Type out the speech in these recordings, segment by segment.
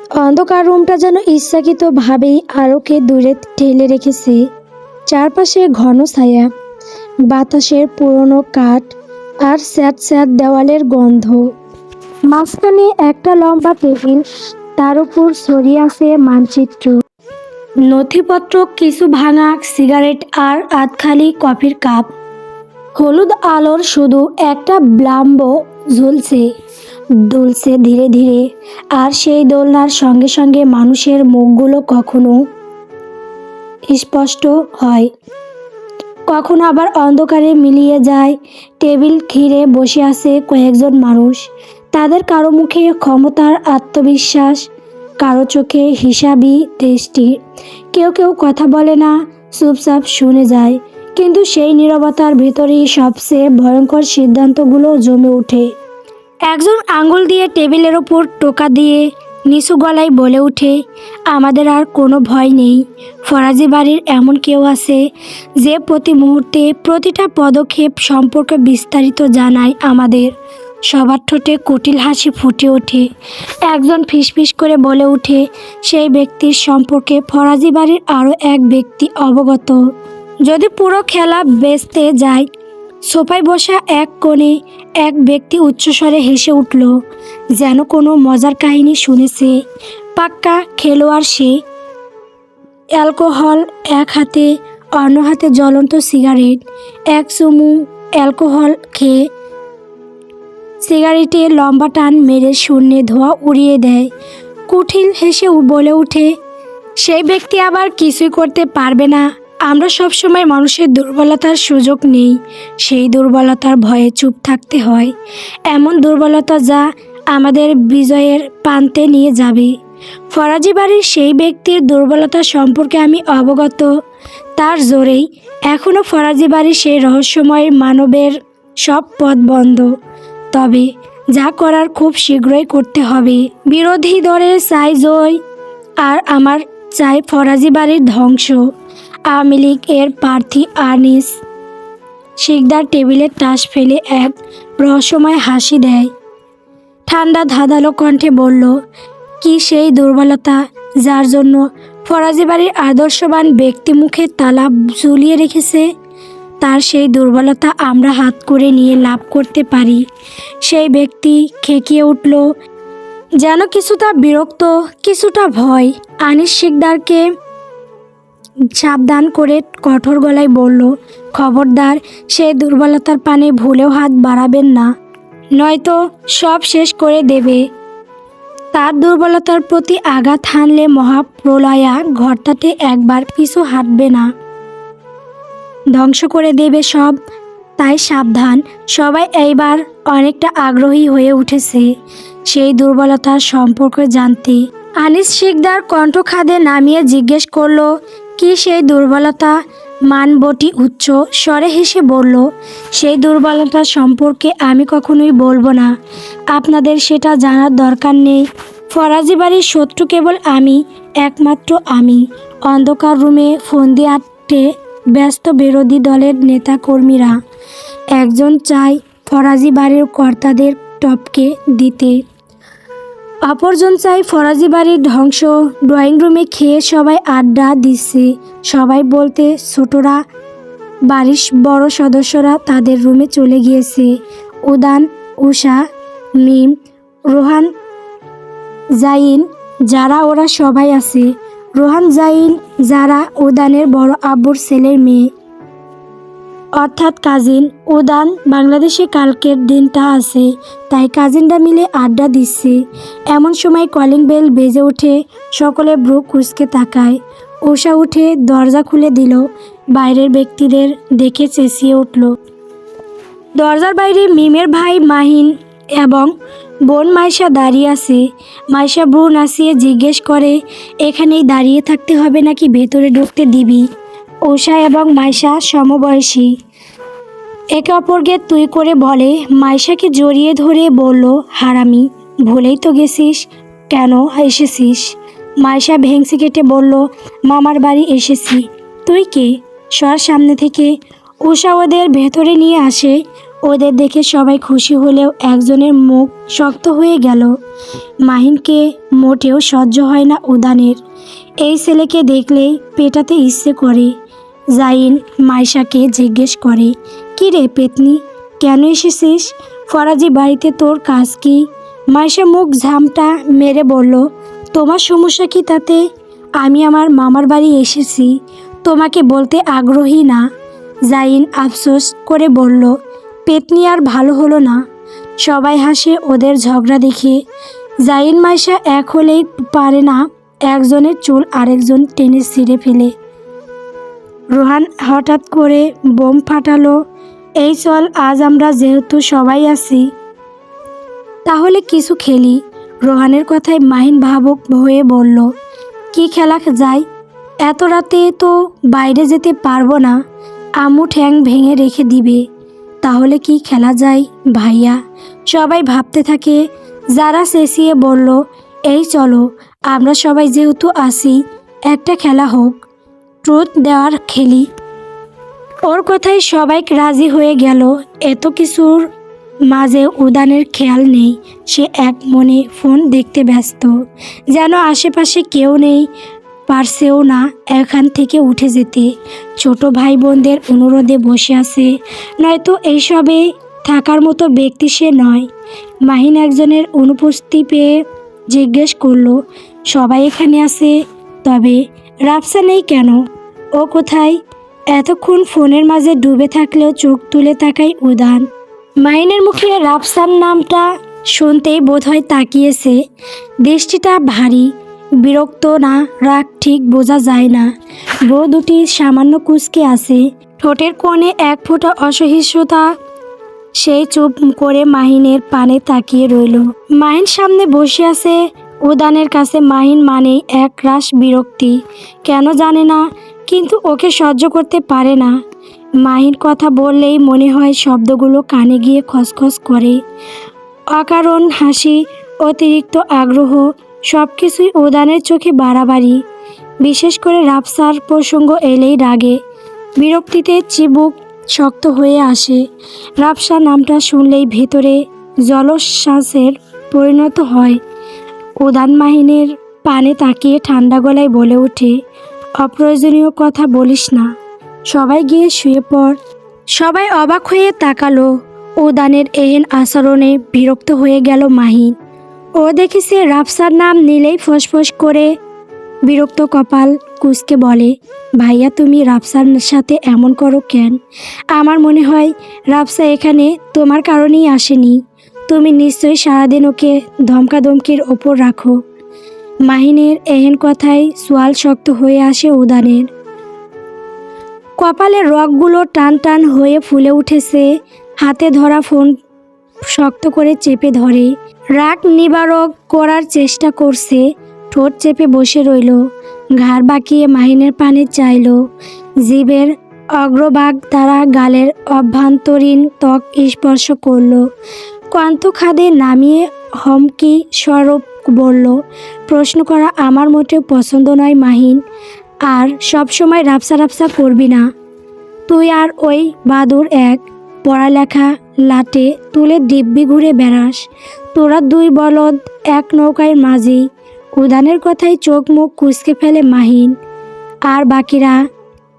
অন্ধকার রুমটা যেন ইচ্ছাকৃতভাবেই আলোকে দূরে ঠেলে রেখেছে। চারপাশে ঘন ছায়া, বাতাসের পুরনো কাঠ আর স্যাঁত স্যাঁত দেওয়ালের গন্ধ। মাঝখানে একটা লম্বা টেবিল, তার উপর ছড়িয়ে আছে মানচিত্র, নথিপত্র, কিছু ভাঙা সিগারেট আর আধখালি কফির কাপ। হলুদ আলোর শুধু একটা ব্লাম্ব ঝুলছে, দুলছে ধীরে ধীরে, আর সেই দোলনার সঙ্গে সঙ্গে মানুষের মুখগুলো কখনো স্পষ্ট হয়, কখনো আবার অন্ধকারে মিলিয়ে যায়। টেবিল ঘিরে বসে আছে কয়েকজন মানুষ, তাদের কারো মুখে ক্ষমতার আত্মবিশ্বাস, কারো চোখে হিসাবি দৃষ্টি। কেউ কেউ কথা বলে না, চুপচাপ শুনে যায়, কিন্তু সেই নীরবতার ভেতরেই সবচেয়ে ভয়ঙ্কর সিদ্ধান্তগুলো জমে ওঠে। একজন আঙুল দিয়ে টেবিলের ওপর টোকা দিয়ে নিচু গলায় বলে ওঠে, আমাদের আর কোনো ভয় নেই। ফরাজি বাড়ির এমন কেউ আছে যে প্রতি মুহূর্তে প্রতিটা পদক্ষেপ সম্পর্কে বিস্তারিত জানায় আমাদের। সবার ঠোঁটে কুটিল হাসি ফুটে ওঠে। একজন ফিসফিস করে বলে ওঠে, সেই ব্যক্তির সম্পর্কে ফরাজি বাড়ির আরও এক ব্যক্তি অবগত। যদি পুরো খেলা বেচতে যায়। সোফায় বসা এক কোণে এক ব্যক্তি উচ্চস্বরে হেসে উঠল, যেন কোনো মজার কাহিনী শুনেছে। পাক্কা খেলোয়াড় সে। অ্যালকোহল এক হাতে, অন্য হাতে জ্বলন্ত সিগারেট। এক চুমু অ্যালকোহল খেয়ে সিগারেটে লম্বা টান মেরে শূন্যে ধোঁয়া উড়িয়ে দেয়। কুটিল হেসে বলে ওঠে, সেই ব্যক্তি আবার কিছুই করতে পারবে না। আমরা সবসময় মানুষের দুর্বলতার সুযোগ নেই, সেই দুর্বলতার ভয়ে চুপ থাকতে হয়। এমন দুর্বলতা যা আমাদের বিজয়ের প্রান্তে নিয়ে যাবে। ফরাজি বাড়ির সেই ব্যক্তির দুর্বলতা সম্পর্কে আমি অবগত। তার জোরেই এখনও ফরাজি বাড়ির সেই রহস্যময় মানবের সব পথ বন্ধ। তবে যা করার খুব শীঘ্রই করতে হবে। বিরোধী দলের চাই জয়, আর আমার চাই ফরাজি বাড়ির ধ্বংস। আওয়ামী লীগ এর প্রার্থী আনিস শিকদার টেবিলের টাস ফেলে এক রহস্যময় হাসি দেয়। ঠান্ডা ধাঁধালো কণ্ঠে বলল, কি সেই দুর্বলতা যার জন্য ফরাজি বাড়ির আদর্শবান ব্যক্তি মুখে তালা ঝুলিয়ে রেখেছে? তার সেই দুর্বলতা আমরা হাত করে নিয়ে লাভ করতে পারি। সেই ব্যক্তি খেকিয়ে উঠল, যেন কিছুটা বিরক্ত, কিছুটা ভয়। আনিস শিকদারকে সাবধান করে কঠোর গলায় বলল, খবরদার সেই দুর্বলতার পানে ভুলেও হাত বাড়াবেন না, নয়তো সব শেষ করে দেবে। তার দুর্বলতার প্রতি আঘাত হানলে মহাপ্রলয়া ঘরটাতে একবার পিছু হাঁটবে না, ধ্বংস করে দেবে সব। তাই সাবধান। সবাই এইবার অনেকটা আগ্রহী হয়ে উঠেছে সেই দুর্বলতার সম্পর্কে জানতে। আনিস শিকদার কণ্ঠ খাদে নামিয়ে জিজ্ঞেস করল, কি সেই দুর্বলতা? মানবটি উচ্চ স্বরে হেসে বলল, সেই দুর্বলতা সম্পর্কে আমি কখনোই বলবো না। আপনাদের সেটা জানার দরকার নেই। ফরাজি বাড়ির শত্রু কেবল আমি, একমাত্র আমি। অন্ধকার রুমে ফন্দি আটকে ব্যস্ত বিরোধী দলের নেতাকর্মীরা। একজন চায় ফরাজি বাড়ির কর্তাদের টপকে দিতে, অপরজন চাই ফরাজি বাড়ির ধ্বংস। ড্রয়িং রুমে খেয়ে সবাই আড্ডা দিচ্ছে। সবাই বলতে ছোটরা, বাড়ির বড় সদস্যরা তাদের রুমে চলে গিয়েছে। উদান, উষা, মিম, রোহান, জাইন, যারা ওরা সবাই আছে। রোহান, জাইন, যারা উদানের বড় আব্বুর ছেলের মেয়ে, অর্থাৎ কাজিন। উদান বাংলাদেশে কালকের দিনটা আছে, তাই কাজিনরা মিলে আড্ডা দিচ্ছে। এমন সময় কলিং বেল বেজে ওঠে। সকলে ব্রু কুঁচকে তাকায়। উষা উঠে দরজা খুলে দিল। বাইরের ব্যক্তিদের দেখে চেঁচিয়ে উঠল। দরজার বাইরে মিমের ভাই মাহিন এবং বোন মাইশা দাঁড়িয়ে আছে। মাইশা ব্রু নাচিয়ে জিজ্ঞেস করে, এখানেই দাঁড়িয়ে থাকতে হবে নাকি ভেতরে ঢুকতে দিবি? উষা এবং মাইশা সমবয়সী, একে অপরকে তুই করে বলে। মাইশাকে জড়িয়ে ধরে বলল, হারামি, ভুলেই তো গেছিস, কেন এসেছিস? মাইশা ভেংসি কেটে বলল, মামার বাড়ি এসেছি। তুই কে? সর সামনে থেকে। উষা ওদের ভেতরে নিয়ে আসে। ওদের দেখে সবাই খুশি হলেও একজনের মুখ শক্ত হয়ে গেল। মাহিনকে মোটেও সহ্য হয় না উদানের। এই ছেলেকে দেখলেই পেটাতে ইচ্ছে করে। জাইন মাইশাকে জিজ্ঞেস করে, কী রে পেতনি, কেন এসেছিস? ফরাজি বাড়িতে তোর কাজ কি? মাইশা মুখ ঝামটা মেরে বলল, তোমার সমস্যা কি তাতে? আমি আমার মামার বাড়ি এসেছি, তোমাকে বলতে আগ্রহী না। জাইন আফসোস করে বলল, পেতনি আর ভালো হলো না। সবাই হাসে ওদের ঝগড়া দেখে। জাইন মাইশা এক হলেই পারে না একজনের চুল আরেকজন টেনে ছিঁড়ে ফেলে। রোহান হঠাৎ করে বোম ফাটালো, এই চল, আজ আমরা যেহেতু সবাই আছি তাহলে কিছু খেলি। রোহানের কথায় মাহিন ভাবুক হয়ে বলল, কি খেলা যায়? এত রাতে তো বাইরে যেতে পারবো না, আম্মু ঠ্যাং ভেঙে রেখে দিবে। তাহলে কি খেলা যায় ভাইয়া? সবাই ভাবতে থাকে। যারা চেঁচিয়ে বলল, এই চলো, আমরা সবাই যেহেতু আসি একটা খেলা হোক, ট্রুথ দেওয়ার খেলি। ওর কথায় সবাই রাজি হয়ে গেল। এত কিছুর মাঝে উদানের খেয়াল নেই, সে এক মনে ফোন দেখতে ব্যস্ত, যেন আশেপাশে কেউ নেই, পারছেও না এখান থেকে উঠে যেতে। ছোট ভাই বোনদের অনুরোধে বসে আছে, নয়তো এইসবে থাকার মতো ব্যক্তি সে নয়। মাহিন একজনের অনুপস্থিতি পেয়ে জিজ্ঞেস করলো, সবাই এখানে আছে, তবে রাফসা নেই কেন? ও কোথায়? এতক্ষণ ফোনের মাঝে ডুবে থাকলেও চোখ তুলে তাকায় উদান। মাহিনের মুখে রাফসার নামটা শুনতেই বোধহয় তাকিয়েছে। দৃষ্টিটা ভারী, বিরক্ত না রাগ ঠিক বোঝা যায় না। ব্রো দুটি সামান্য কুঁচকে আছে, ঠোঁটের কোণে এক ফোঁটা অসহিষ্ণুতা। সেই চুপ করে মাহিনের পানে তাকিয়ে রইল। মাহিন সামনে বসে আছে। উদানের কাছে মাহিন মানেই এক রাশ বিরক্তি, কেন জানে না, কিন্তু ওকে সহ্য করতে পারে না। মাহিন কথা বললেই মনে হয় শব্দগুলো কানে গিয়ে খসখস করে। অকারণ হাসি, অতিরিক্ত আগ্রহ, সব কিছুই উদানের চোখে বাড়াবাড়ি। বিশেষ করে রাফসার প্রসঙ্গ এলেই রাগে বিরক্তিতে চিবুক শক্ত হয়ে আসে। রাফসা নামটা শুনলেই ভেতরে জলশ্বাসের পরিণত হয়। উদান মাহিনের পানে তাকিয়ে ঠান্ডা গলায় বলে ওঠে, অপ্রয়োজনীয় কথা বলিস না, সবাই গিয়ে শুয়ে পড়। সবাই অবাক হয়ে তাকালো। উদানের এহেন আচরণে বিরক্ত হয়ে গেল মাহিন। ও দেখেছে রাফসার নাম নিলেই ফোঁস করে বিরক্ত কপাল কুঁচকে বলে, ভাইয়া তুমি রাফসার সাথে এমন করো কেন? আমার মনে হয় রাফসা এখানে তোমার কারণেই আসেনি। তুমি নিশ্চয়ই সারাদিন ওকে ধমকাধমকির ওপর রাখো। মাহিনের এহেন কথায় সোয়াল শক্ত হয়ে আসে উদানের। কপালের রগগুলো টান টান হয়ে ফুলে উঠেছে। হাতে ধরা ফোন শক্ত করে চেপে ধরে, রাগ নিবারক করার চেষ্টা করছে। ঠোঁট চেপে বসে রইল, ঘাড় বাঁকিয়ে মাহিনের পানে চাইল। জিভের অগ্রভাগ দ্বারা গালের অভ্যন্তরীণ ত্বক স্পর্শ করল। কণ্ঠ খাদে নামিয়ে হমকি স্বরূপ বলল, প্রশ্ন করা আমার মোটেও পছন্দ নয় মাহিন, আর সবসময় রাফসা করবি না। তুই আর ওই বাদুর এক, পড়ালেখা লাটে তুলে দিব্যি ঘুরে বেড়াস। তোরা দুই বলদ এক নৌকায় মাঝি। উদানের কথায় চোখ মুখ কুঁচকে ফেলে মাহিন, আর বাকিরা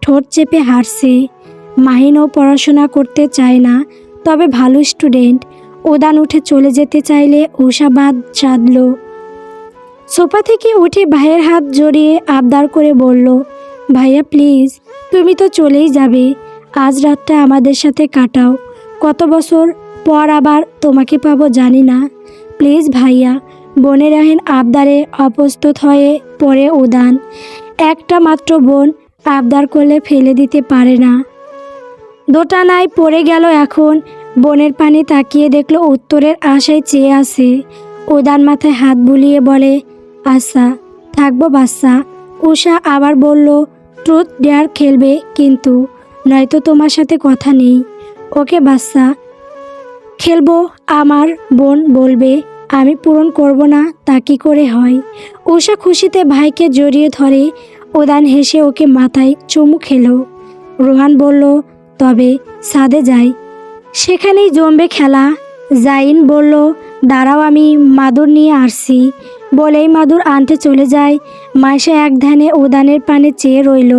ঠোঁট চেপে হাসছে। মাহিনও পড়াশোনা করতে চায় না, তবে ভালো স্টুডেন্ট। উদান উঠে চলে যেতে চাইলে উষাবাদ সাধল। সোফা থেকে উঠে ভাইয়ের হাত জড়িয়ে আবদার করে বলল, ভাইয়া প্লিজ, তুমি তো চলেই যাবে, আজ রাতটা আমাদের সাথে কাটাও। কত বছর পর আবার তোমাকে পাবো জানি না, প্লিজ ভাইয়া। বোনের আহেন আবদারে অপ্রস্তুত হয়ে পড়ে উদান। একটা মাত্র বোন, আবদার করলে ফেলে দিতে পারে না। দোটানায় পড়ে গেল এখন। বোনের পানে তাকিয়ে দেখলো উত্তরের আশায় চেয়ে আছে। উদান মাথায় হাত বুলিয়ে বলে, আচ্ছা থাকবো বাচ্চা। উষা আবার বলল, ট্রুথ ডেয়ার খেলবে কিন্তু, নয়তো তোমার সাথে কথা নেই। ওকে বাচ্চা, খেলবো। আমার বোন বলবে আমি পূরণ করব না, তা কি করে হয়? উষা খুশিতে ভাইকে জড়িয়ে ধরে। উদান হেসে ওকে মাথায় চুমু খেলো। রোহান বলল, তবে ছাদে যাই, সেখানেই জমবে খেলা। জাহিন বলল, দাঁড়াও, আমি মাদুর নিয়ে আসছি। বলেই মাদুর আনতে চলে যায়। মাইশা এক ধ্যানে উদানের পানে চেয়ে রইল।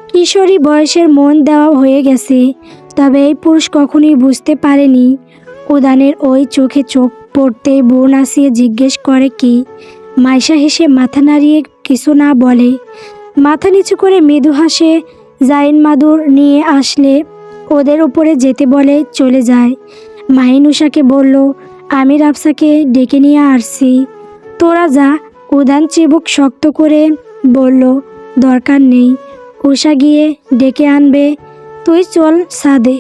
কিশোরী বয়সের মন দেওয়া হয়ে গেছে, তবে এই পুরুষ কখনোই বুঝতে পারেনি। উদানের ওই চোখে চোখ পড়তেই বউ নাচিয়ে জিজ্ঞেস করে কি। মাইশা হেসে মাথা নাড়িয়ে কিছু না বলে, মাথা নিচু করে মৃদু হাসে। জাহিন মাদুর নিয়ে আসলে ওদের উপরে যেতে বলে চলে যায়। মাহিন উষাকে বলল, আমি রাফসাকে ডেকে নিয়ে আসছি, তোরা যা। উদান চিবুক শক্ত করে বলল, দরকার নেই, উষা গিয়ে ডেকে আনবে, তুই চল ছাদে।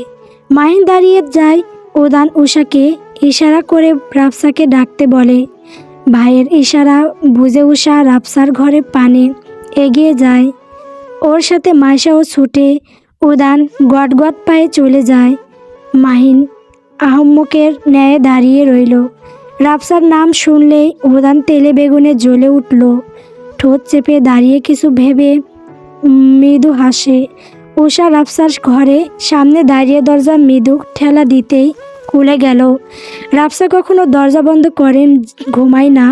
মাহিন দাঁড়িয়ে যায়। উদান উষাকে ইশারা করে রাফসাকে ডাকতে বলে। ভাইয়ের ইশারা বুঝে উষা রাফসার ঘরে পানে এগিয়ে যায়। ওর সাথে মাইশাও ছুটে। উদান গটগট পায়ে চলে যায়। মাহিন আহম্মকের ন্যায় দাঁড়িয়ে রইল। রাফসার নাম শুনলেই উদান তেলে বেগুনে জ্বলে উঠল। ঠোঁট চেপে দাঁড়িয়ে কিছু ভেবে মৃদু হাসে। উষা রাফসার ঘরে সামনে দাঁড়িয়ে দরজা মৃদু ঠেলা দিতেই খুলে গেল। রাফসা কখনো দরজা বন্ধ করেন, ঘুমায় না।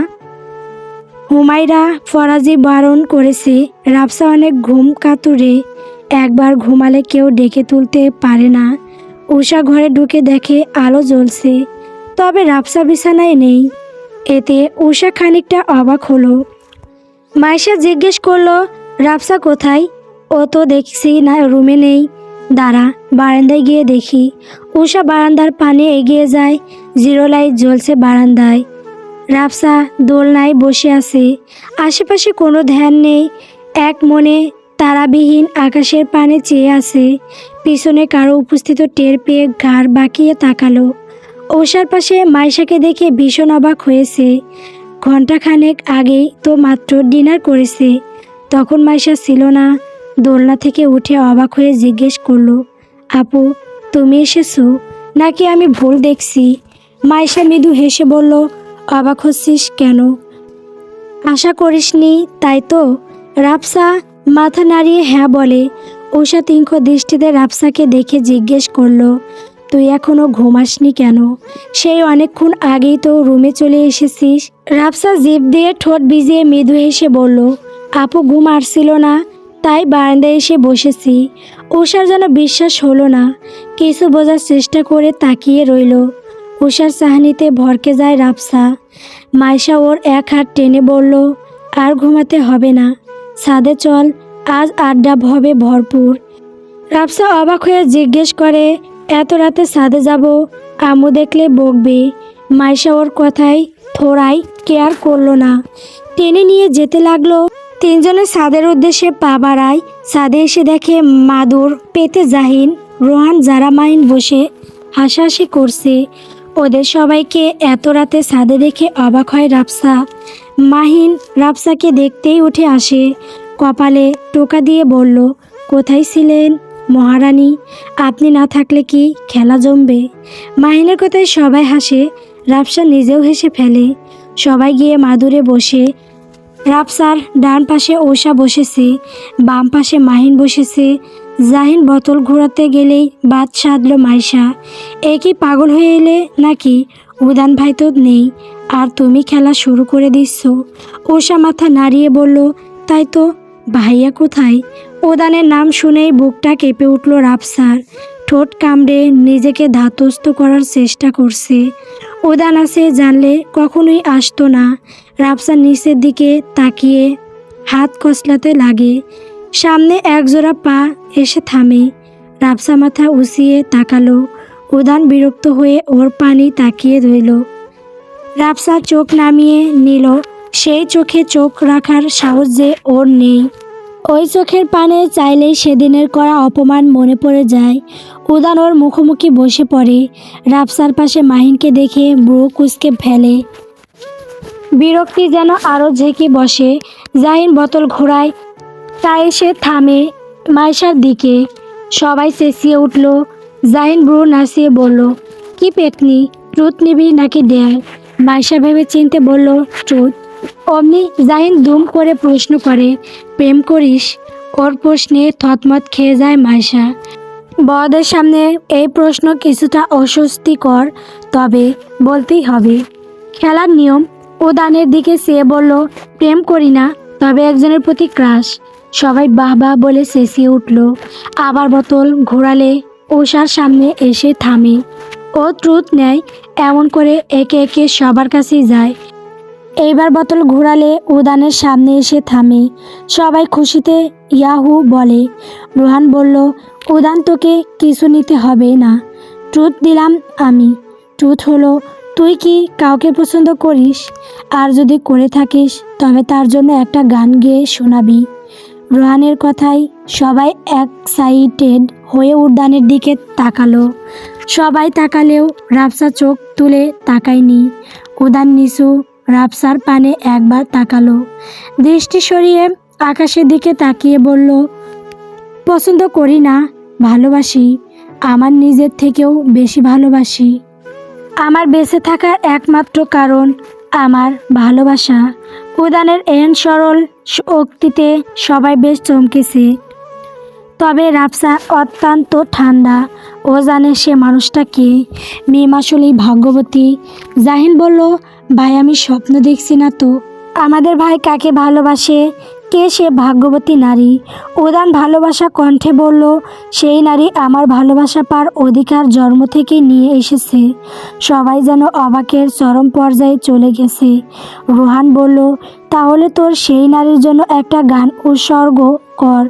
হুমায়রা ফরাজি বারণ করেছে। রাফসা অনেক ঘুম কাতুরে, একবার ঘুমালে কেউ ডেকে তুলতে পারে না। উষা ঘরে ঢুকে দেখে আলো জ্বলছে, তবে রাফসা বিছানায় নেই। এতে উষা খানিকটা অবাক হলো। মাইশা জিজ্ঞেস করলো, রাফসা কোথায়? ও তো দেখছি না রুমে নেই। দাঁড়া, বারান্দায় গিয়ে দেখি। উষা বারান্দার পানে এগিয়ে যায়। জিরো লাইট জ্বলছে বারান্দায়। রাফসা দোলনায় বসে আছে। আশেপাশে কোনো ধ্যান নেই। এক মনে তারাবিহীন আকাশের পানে চেয়ে আছে। পিছনে কারো উপস্থিত টের পেয়ে ঘাড় বাঁকিয়ে তাকালো। উষার পাশে মাইশাকে দেখে ভীষণ অবাক হয়েছে। ঘণ্টাখানেক আগেই তো মাত্র ডিনার করেছে। তখন মাইশা ছিল না। দোলনা থেকে উঠে অবাক হয়ে জিজ্ঞেস করলো, আপু তুমি এসেছো নাকি আমি ভুল দেখছি? মাইশা মৃদু হেসে বলল, অবাক হচ্ছিস কেন? আশা করিসনি তাই তো? রাফসা মাথা নাড়িয়ে হ্যাঁ বলে। উষা তীক্ষ্ণ দৃষ্টিতে রাফসাকে দেখে জিজ্ঞেস করলো, তুই এখনো ঘুমাসনি কেন? সেই অনেকক্ষণ আগেই তো রুমে চলে এসেছিস। রাফসা জিভ দিয়ে ঠোঁট ভিজিয়ে মৃদু হেসে বলল, আপু ঘুম আসছিল না, তাই বারান্দায় এসে বসেছি। উষার যেন বিশ্বাস হলো না। কিছু বোঝার চেষ্টা করে তাকিয়ে রইল। উষার চাহনিতে ভরকে যায় রাফসা। মাইশা ওর এক হাত টেনে বলল, আর ঘুমাতে হবে না, ছাদে চল, আজ আড্ডা হবে ভরপুর। রাফসা অবাক হয়ে জিজ্ঞেস করে, এত রাতে ছাদে যাব? আম্মু দেখলে বকবে। মাইশা ওর কথায় থোড়াই কেয়ার করলো না, টেনে নিয়ে যেতে লাগলো। তিনজনে ছাদের উদ্দেশ্যে পা বাড়ায়। ছাদে এসে দেখে মাদুর পেতে জাহিন, রোহান, যারা মাহিন বসে হাসাহাসি করছে। ওদের সবাইকে এত রাতে ছাদে দেখে অবাক হয় রাফসা। মাহিন রাফসাকে দেখতেই উঠে আসে, কপালে টোকা দিয়ে বলল, কোথায় ছিলেন মহারানী? আপনি না থাকলে কি খেলা জমবে? মাহিনের কথায় সবাই হাসে। রাফসা নিজেও হেসে ফেলে। সবাই গিয়ে মাদুরে বসে। রাফসার ডান পাশে উষা বসেছে, বাম পাশে মাহিন বসেছে। জাহিন বোতল ঘোরাতে গেলেই বাদ সাধল মাইশা, এ কি পাগল হয়ে এলে নাকি? উদান ভাই তো নেই, আর তুমি খেলা শুরু করে দিচ্ছ। উষা মাথা নাড়িয়ে বলল, তাই তো, ভাইয়া কোথায়? উদানের নাম শুনেই বুকটা কেঁপে উঠল রাফসার। ঠোঁট কামড়ে নিজেকে ধাতস্থ করার চেষ্টা করছে। উদান আছে জানলে কখনোই আসতো না। রাফসা নিচের দিকে তাকিয়ে হাত কসলাতে লাগে। সামনে একজোড়া পা এসে থামে। রাফসা মাথা উঁচিয়ে তাকালো। উদান বিরক্ত হয়ে ওর পানি তাকিয়ে রইল। রাফসা চোখ নামিয়ে নিল। সেই চোখে চোখ রাখার সাহস যে ওর নেই। ওই চোখের পানে চাইলেই সেদিনের করা অপমান মনে পড়ে যায়। উদান ওর মুখোমুখি বসে পড়ে। রাফসার পাশে মাহিনকে দেখে ব্রু কুঁচকে ফেলে। বিরক্তি যেন আরও ঝেঁকে বসে। জাহিন বোতল ঘোরায়, তাই এসে থামে মাইশার দিকে। সবাই চেঁচিয়ে উঠল। জাহিন ব্রু নাচিয়ে বলল, কি পেতনি, ট্রুথ নিবি নাকি ডেয়ার? মাইশা ভেবে চিনতে বলল, ট্রুথ। অমনি জাহিন দুম করে প্রশ্ন করে, প্রেম করিস? ওর প্রশ্নে থতমত খেয়ে যায় মাইশা। বড়দের সামনে এই প্রশ্ন কিছুটা অস্বস্তিকর, তবে বলতেই হবে। খেলার নিয়ম। উদানের দিকে চেয়ে বলল, প্রেম করি না, তবে একজনের প্রতি ক্রাশ। সবাই বাহ বাহ বলে চেঁচিয়ে উঠল। আবার বোতল ঘোরালে উষার সামনে এসে থামে। ও ট্রুথ নেয়, এমন করে একে একে সবার কাছেই যায়। এইবার বোতল ঘোরালে উদানের সামনে এসে থামে। সবাই খুশিতে ইয়াহু বলে। রোহান বলল, উদান, তোকে কিছু নিতে হবে না, ট্রুথ দিলাম আমি। ট্রুথ হলো, তুই কি কাউকে পছন্দ করিস? আর যদি করে থাকিস তবে তার জন্য একটা গান গেয়ে শোনাবি। রোহানের কথায় সবাই এক্সাইটেড হয়ে উদ্যানের দিকে তাকালো। সবাই তাকালেও রাফসা চোখ তুলে তাকায়নি। উদান নিচু রাফসার পানে একবার তাকালো, দৃষ্টি সরিয়ে আকাশের দিকে তাকিয়ে বলল, পছন্দ করি না, ভালোবাসি। আমার নিজের থেকেও বেশি ভালোবাসি। আমার বেঁচে থাকার একমাত্র কারণ আমার ভালোবাসা। উদানের এহেন সরল উক্তিতে সবাই বেশ চমকেছে। তবে রাফসা অত্যন্ত ঠান্ডা। ও জানে সে মানুষটা কে। মেয়ে আসলেই ভাগ্যবতী। জাহিন বলল, ভাই, আমি স্বপ্ন দেখছি না তো। আমাদের ভাই কাকে ভালোবাসে? কে সে ভাগ্যবতী নারী? উদান ভালোবাসা কণ্ঠে বলল, সেই নারী আমার ভালোবাসা পাওয়ার অধিকার জন্ম থেকে নিয়ে এসেছে। সবাই যেন অবাকের চরম পর্যায়ে চলে গেছে। রোহান বলল, তাহলে তোর সেই নারীর জন্য একটা গান উৎসর্গ কর।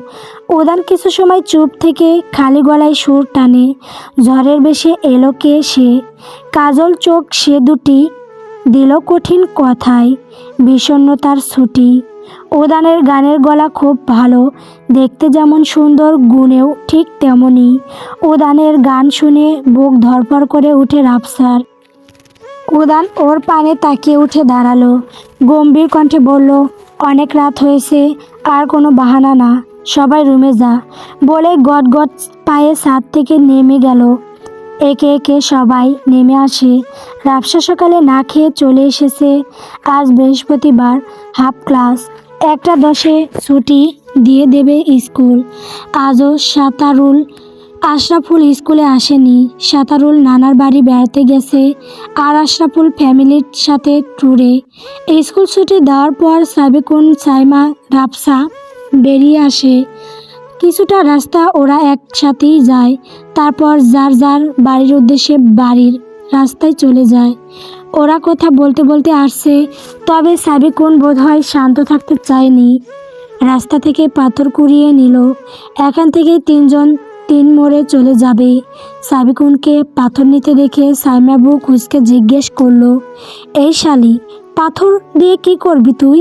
উদান কিছু সময় চুপ থেকে খালি গলায় সুর টানে, ঝড়ের বেশে এলো কে সে? কাজল চোখ সে দুটি দিল কঠিন কথায়, বিষণ্ণতার ছুটি। উদানের গানের গলা খুব ভালো, দেখতে যেমন সুন্দর, গুণেও ঠিক তেমনই। উদানের গান শুনে বুক ধড়ফড় করে উঠে রাফসার। উদান ওর পানে তাকিয়ে উঠে দাঁড়ালো, গম্ভীর কণ্ঠে বলল, অনেক রাত হয়েছে, আর কোনো বাহানা না, সবাই রুমে যা। বলে গটগট পায়ে ছাদ থেকে নেমে গেল। একে একে সবাই নেমে আসে। রাফসা সকালে না খেয়ে চলে এসেছে। আজ বৃহস্পতিবার, হাফ ক্লাস, 1:10 ছুটি দিয়ে দেবে স্কুল। আজও আশরাফুল স্কুলে আসেনি। সাতারুল নানার বাড়ি বেড়াতে গেছে, আর আশরাফুল ফ্যামিলির সাথে ট্যুরে। স্কুল ছুটি দেওয়ার পর সাবিকুন, সাইমা, রাফসা বেরিয়ে আসে। কিছুটা রাস্তা ওরা একসাথেই যায়, তারপর যার যার বাড়ির উদ্দেশ্যে বাড়ির রাস্তায় চলে যায়। ওরা কথা বলতে বলতে আসছে, তবে সাবিকুন বোধহয় শান্ত থাকতে চায়নি। রাস্তা থেকে পাথর কুড়িয়ে নিল। এখান থেকেই 3 জন 3 মোড়ে চলে যাবে। সাবিকুনকে পাথর নিতে দেখে সাইমা বুক কুঁচকে জিজ্ঞেস করলো, এই শালি, পাথর দিয়ে কি করবি তুই?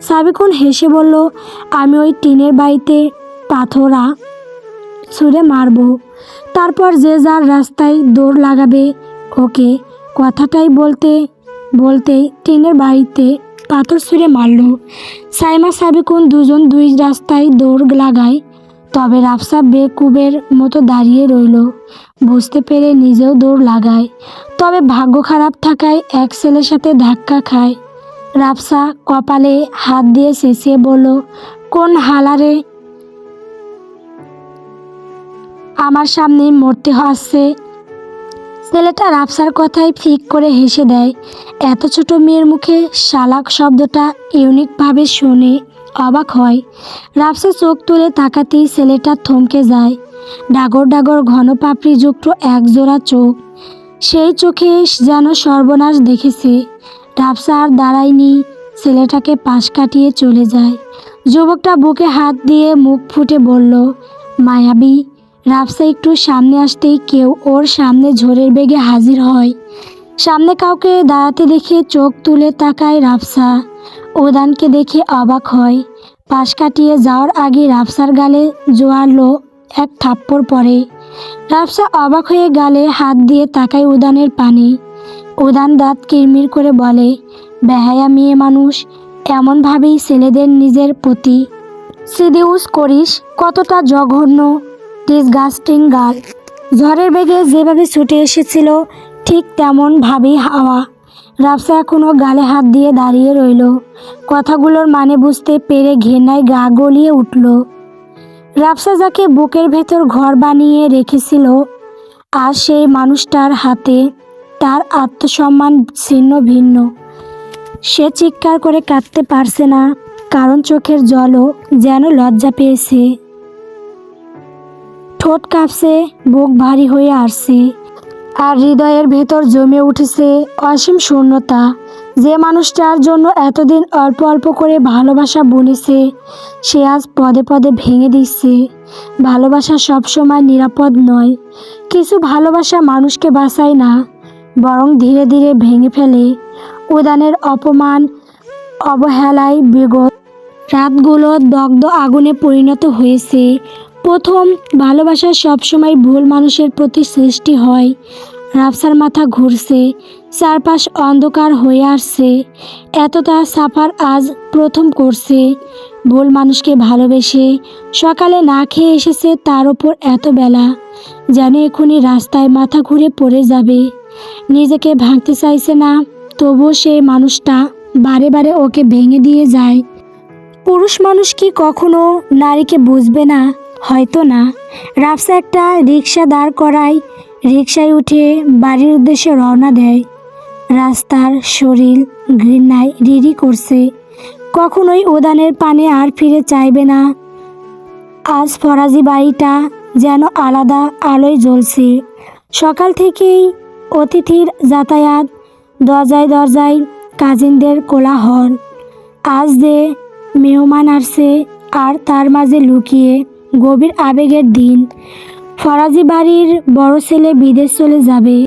সাবিকুন হেসে বলল, আমি ওই টিনের বাড়িতে পাথরা ছুঁড়ে মারবো, তারপর যে যার রাস্তায় দৌড় লাগাবে। ওকে। কথাটাই বলতে বলতেই টিনের বাড়িতে পাথর ছুঁড়ে মারল। সাইমা সাবিকুন দুজন দুই রাস্তায় দৌড় লাগায়। তবে রাফসা বেকুবের মতো দাঁড়িয়ে রইল, বুঝতে পেরে নিজেও দৌড় লাগায়। তবে ভাগ্য খারাপ থাকায় এক ছেলের সাথে ধাক্কা খায়। রাফসা কপালে হাত দিয়ে চেঁচিয়ে বলল, কোন হালারে আমার সামনে মরতে আসছে? ছেলেটা রাফসার কথায় ফিক করে হেসে দেয়। এত ছোট মেয়ের মুখে শালাক শব্দটা ইউনিকভাবে শুনে অবাক হয়। রাফসা চোখ তুলে তাকাতেই ছেলেটা থমকে যায়। ডাগর ডাগর ঘন পাপড়িযুক্ত একজোড়া চোখ, সেই চোখে যেন সর্বনাশ দেখেছে। রাফসা আর দাঁড়ায়নি, ছেলেটাকে পাশ কাটিয়ে চলে যায়। যুবকটা বুকে হাত দিয়ে মুখ ফুটে বলল, মায়াবী। রাফসা একটু সামনে আসতেই কেউ ওর সামনে ঝড়ের বেগে হাজির হয়। সামনে কাউকে দাঁড়াতে দেখে চোখ তুলে তাকায় রাফসা। উদানকে দেখে অবাক হয়। পাশ কাটিয়ে যাওয়ার আগে রাফসার গালে জোয়ালো এক থাপ্পড় পড়ে। রাফসা অবাক হয়ে গালে হাত দিয়ে তাকায় উদানের পানে। উদান দাঁত কিরমির করে বলে, বেহায়া মেয়ে মানুষ, এমনভাবেই ছেলেদের নিজের প্রতি সিডিউস করিস? কতটা জঘন্য, ডিসগাস্টিং গার্ল। ঝড়ের বেগে যেভাবে ছুটে এসেছিল ঠিক তেমনভাবেই হাওয়া। রাফসা এখনও গালে হাত দিয়ে দাঁড়িয়ে রইল। কথাগুলোর মানে বুঝতে পেরে ঘেন্নায় গা গলিয়ে উঠল। রাফসা যাকে বুকের ভেতর ঘর বানিয়ে রেখেছিল, আর সেই মানুষটার হাতে তার আত্মসম্মান ছিন্ন ভিন্ন। সে চিৎকার করে কাঁদতে পারছে না, কারণ চোখের জলও যেন লজ্জা পেয়েছে। ঠোঁট কাঁপছে, বুক ভারী হয়ে আসছে, আর হৃদয়ের ভেতর জমে উঠেছে অসীম শূন্যতা। যে মানুষটার জন্য এতদিন অল্প অল্প করে ভালোবাসা বুনেছে, সে আজ পদে পদে ভেঙে দিচ্ছে। ভালোবাসা সবসময় নিরাপদ নয়। কিছু ভালোবাসা মানুষকে বাঁচায় না, বরং ধীরে ধীরে ভেঙে ফেলে। উদানের অপমান, অবহেলায় বিগত রাতগুলো দগ্ধ আগুনে পরিণত হয়েছে। প্রথম ভালোবাসা সবসময় ভুল মানুষের প্রতি সৃষ্টি হয়। রাফসার মাথা ঘুরছে, চারপাশ অন্ধকার হয়ে আসছে। এতটা সাফার আজ প্রথম করছে। ভুল মানুষকে ভালোবেসে সকালে না খেয়ে এসেছে, তার ওপর এত বেলা, যেন এখনই রাস্তায় মাথা ঘুরে পড়ে যাবে। নিজেকে ভাঙতে চাইছে না, তবুও সেই মানুষটা বারে বারে ওকে ভেঙে দিয়ে যায়। পুরুষ মানুষ কি কখনো নারীকে বুঝবে না? হয়তো না। রাফসা একটা রিক্সা দাঁড় করায়, রিক্সায় উঠে বাড়ির উদ্দেশ্যে রওনা দেয়। রাস্তার শরীর ঘৃণায় রিরি করছে। কখনোই উদানের পানে আর ফিরে চাইবে না। আজ ফরাজি বাড়িটা যেন আলাদা আলোয় জ্বলছে। সকাল থেকেই অতিথির যাতায়াত, দরজায় দরজায় কাজিনদের কোলাহল। আজ যে মেহমান আসছে, আর তার মাঝে লুকিয়ে গভীর আবেগের দিন। ফরাজি বাড়ির বড় ছেলে বিদেশ চলে যাবে।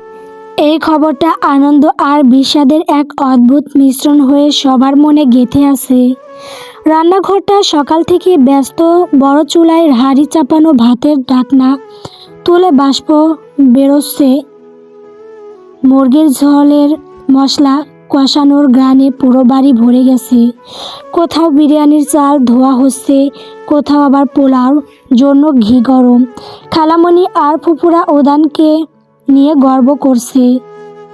এই খবরটা আনন্দ আর বিষাদের এক অদ্ভুত মিশ্রণ হয়ে সবার মনে গেঁথে আছে। রান্নাঘরটা সকাল থেকে ব্যস্ত। বড় চুলায় হাঁড়ি চাপানো, ভাতের ঢাকনা তুলে বাষ্প বেরোচ্ছে। মুরগির ঝোলের মশলা কষানোর ঘ্রাণে পুরো বাড়ি ভরে গেছে। কোথাও বিরিয়ানির চাল ধোয়া হচ্ছে, কোথাও আবার পোলাওর জন্য ঘি গরম। খালামণি আর ফুফুরা উদানকে নিয়ে গর্ব করছে।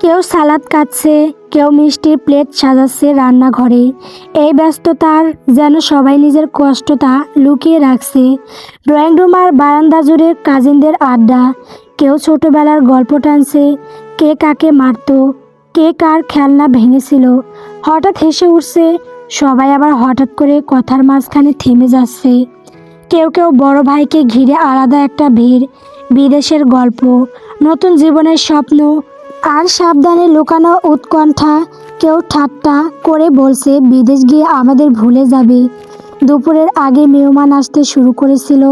কেউ সালাদ কাটছে, কেউ মিষ্টির প্লেট সাজাচ্ছে রান্নাঘরে। এই ব্যস্ততার যেন সবাই নিজের কষ্টটা লুকিয়ে রাখছে। ড্রয়িং রুম আর বারান্দা জুড়ে কাজিনদের আড্ডা। কেউ ছোটবেলার গল্প টানছে, কে কাকে মারত, কে কার খেলনা ভেঙেছিল। হঠাৎ হেসে উঠছে সবাই, আবার হঠাৎ করে কথার মাঝখানে থেমে যাচ্ছে। কেউ কেউ বড় ভাইকে ঘিরে আলাদা একটা ভিড়। বিদেশের গল্প, নতুন জীবনের স্বপ্ন, আর সাবধানে লুকানো উৎকণ্ঠা। কেউ ঠাট্টা করে বলছে বিদেশ গিয়ে আমাদের ভুলে যাবে। দুপুরের আগে মেহমান আসতে শুরু করেছিল।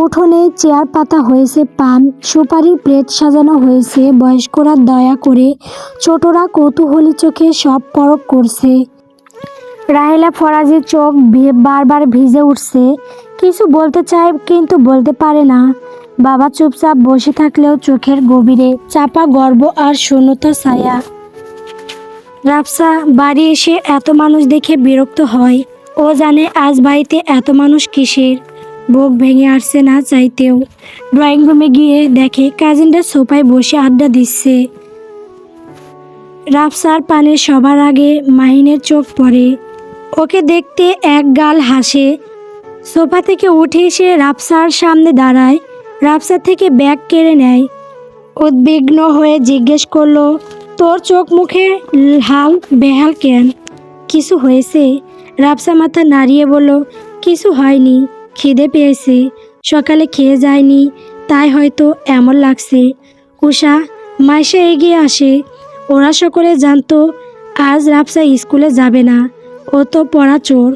উঠোনে চেয়ার পাতা হয়েছে, পান সুপারির প্লেট সাজানো হয়েছে। বয়স্করা দয়া করে, ছোটরা কৌতূহলী চোখে সব পরখ করছে। রাহেলা ফরাজির চোখ বারবার ভিজে উঠছে। কিছু বলতে চায় কিন্তু বলতে পারে না। বাবা চুপচাপ বসে থাকলেও চোখের গভীরে চাপা গর্ব আর শূন্যতা ছায়া। রাফসা বাড়ি এসে এত মানুষ দেখে বিরক্ত হয়। ও জানে আজ বাড়িতে এত মানুষ কিসের। বুক ভেঙে আসছে না চাইতেও। ড্রয়িং রুমে গিয়ে দেখে কাজিনরা সোফায় বসে আড্ডা দিচ্ছে। রাফসার পানে সবার আগে মাহিনের চোখ পড়ে। ওকে দেখতে এক গাল হাসে। সোফা থেকে উঠে এসে রাফসার সামনে দাঁড়ায়। রাফসার থেকে ব্যাগ কেড়ে নেয়। উদ্বিগ্ন হয়ে জিজ্ঞেস করলো, তোর চোখ মুখে হাল বেহাল কেন? কিছু হয়েছে? রাফসা মাথা নাড়িয়ে বলল, কিছু হয়নি, খিদে পেয়েছে, সকালে খেয়ে যায়নি, তাই হয়তো এমন লাগছে। উষা, মাইশা এগিয়ে আসে। ওরা সকলে জানতো আজ রাফসা স্কুলে যাবে না। ও তো পড়া চোর,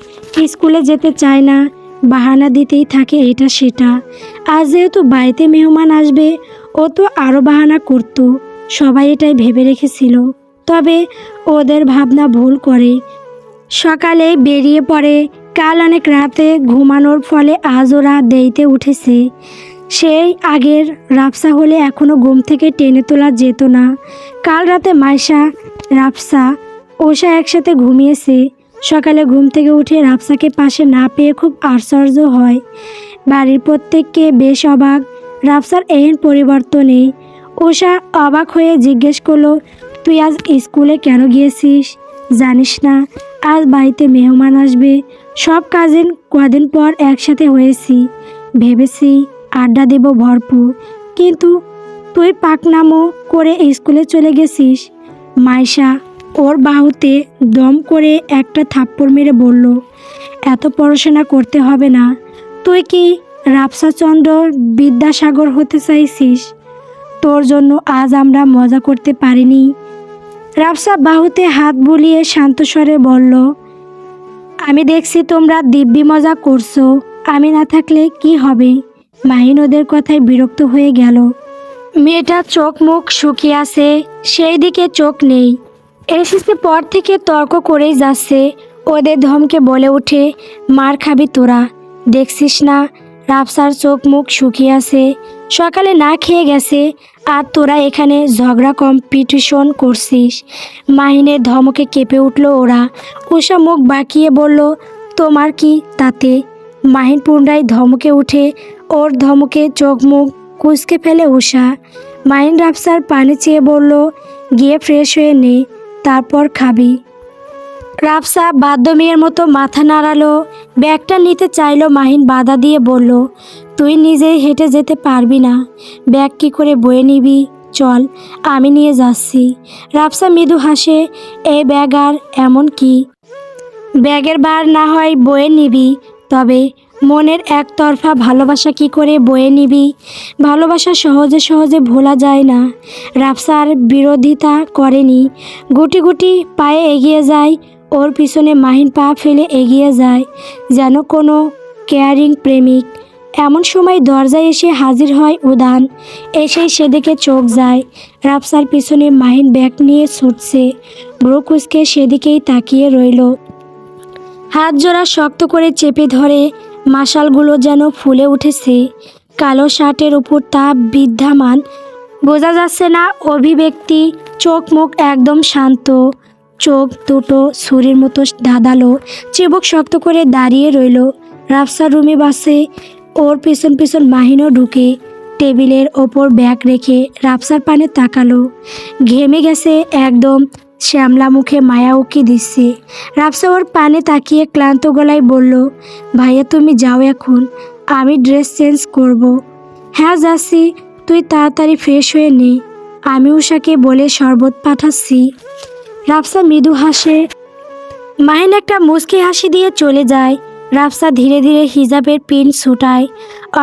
স্কুলে যেতে চায় না, বাহানা দিতেই থাকে এটা সেটা। আজ যেহেতু বাড়িতে মেহমান আসবে, ও তো আরও বাহানা করত। সবাই এটাই ভেবে রেখেছিল। তবে ওদের ভাবনা ভুল করে। সকালে বেরিয়ে পড়ে। কাল অনেক রাতে ঘুমানোর ফলে আজ ওরা দেরিতে উঠেছে। সেই আগের রাফসা হলে এখনও ঘুম থেকে টেনে তোলা যেত না। কাল রাতে মাইশা, রাফসা, ওষা একসাথে ঘুমিয়েছে। সকালে ঘুম থেকে উঠে রাফসাকে পাশে না পেয়ে খুব আশ্চর্য হয়। বাড়ির প্রত্যেককে বেশ অবাক রাফসার এহেন পরিবর্তনে। ওষা অবাক হয়ে জিজ্ঞেস করলো, তুই আজ স্কুলে কেন গিয়েছিস? জানিস না আজ বাড়িতে মেহমান আসবে? সব কাজিন কদিন পর একসাথে হয়েছি, ভেবেছি আড্ডা দেব ভরপুর, কিন্তু তুই পাকনামো করে স্কুলে চলে গেছিস। মাইশা ওর বাহুতে দম করে একটা থাপ্পড় মেরে বলল, এত পড়াশোনা করতে হবে না। তুই কি রাফসাচন্দ্র বিদ্যাসাগর হতে চাইছিস? তোর জন্য আজ আমরা মজা করতে পারিনি। রাফসা বাহুতে হাত বুলিয়ে শান্ত স্বরে বলল, আমি দেখছি তোমরা দিব্যি মজা করছো, আমি না থাকলে কি হবে? মাহিন ওদের কথায় বিরক্ত হয়ে গেল। মেয়েটা চোখ মুখ শুকিয়ে আছে, সেই দিকে চোখ নেই। এসেছে পর থেকে তর্ক করেই যাচ্ছে। ওদের ধমকে বলে ওঠে, মার খাবি তোরা। দেখছিস না রাফসার চোখ মুখ শুকিয়ে আছে, সকালে না খেয়ে গেছে, আর তোরা এখানে ঝগড়া কম্পিটিশন করছিস। মাহিনের ধমকে কেঁপে উঠল ওরা। উষা মুখ বাঁকিয়ে বলল, তোমার কি তাতে? মাহিন পুনরায় ধমকে উঠে। ওর ধমকে চোখ মুখ কুঁচকে ফেলে উষা। মাহিন রাফসার পানি চেয়ে বলল, গিয়ে ফ্রেশ হয়ে নে, তারপর খাবি। রাফসা বাধ্য মেয়ের মতো মাথা নাড়ালো। ব্যাগটা নিতে চাইলো, মাহিন বাধা দিয়ে বলল, তুই নিজেই হেঁটে যেতে পারবি না, ব্যাগ কী করে বয়ে নিবি? চল, আমি নিয়ে যাচ্ছি। রাফসা মৃদু হাসে, এই ব্যাগ আর এমন কি? ব্যাগের ভার না হয় বয়ে নিবি, তবে মনের একতরফা ভালোবাসা কি করে বয়ে নিবি? ভালোবাসা সহজে সহজে ভোলা যায় না। রাফসার বিরোধিতা করেনি, গুটি গুটি পায়ে এগিয়ে যায়। ওর পিছনে মাহিন পা ফেলে এগিয়ে যায় যেন কোনো কেয়ারিং প্রেমিক। এমন সময় দরজায় এসে হাজির হয় উদান। এসেই সেদিকে চোখ যায়। রাফসার পিছনে মাহিন ব্যাগ নিয়ে ছুটছে। ভ্রু কুঁচকে সেদিকেই তাকিয়ে রইল। হাত জোড়া শক্ত করে চেপে ধরে, মাশালগুলো যেন ফুলে উঠেছে। কালো শার্টের উপর তা বিদ্যমান, বোঝা যাচ্ছে না অভিব্যক্তি। চোখ মুখ একদম শান্ত, চোখ দুটো ছুরির মতো ধাঁধালো। চিবুক শক্ত করে দাঁড়িয়ে রইল। রাফসার রুমে বাসে ওর পিছন পিছন মাহিনও ঢুকে। টেবিলের ওপর ব্যাগ রেখে রাফসার পানে তাকালো। ঘেমে গেছে একদম, শ্যামলা মুখে মায়া উকি দিচ্ছে। রাফসা ওর পানে তাকিয়ে ক্লান্ত গলায় বলল, ভাইয়া তুমি যাও এখন, আমি ড্রেস চেঞ্জ করব। হ্যাঁ যাচ্ছি, তুই তাড়াতাড়ি ফ্রেশ হয়ে নে, আমি উষাকে বলে শরবত পাঠাচ্ছি। রাফসা মৃদু হাসে। মাহিন একটা মুচকি হাসি দিয়ে চলে যায়। রাফসা ধীরে ধীরে হিজাবের পিন ছুটায়।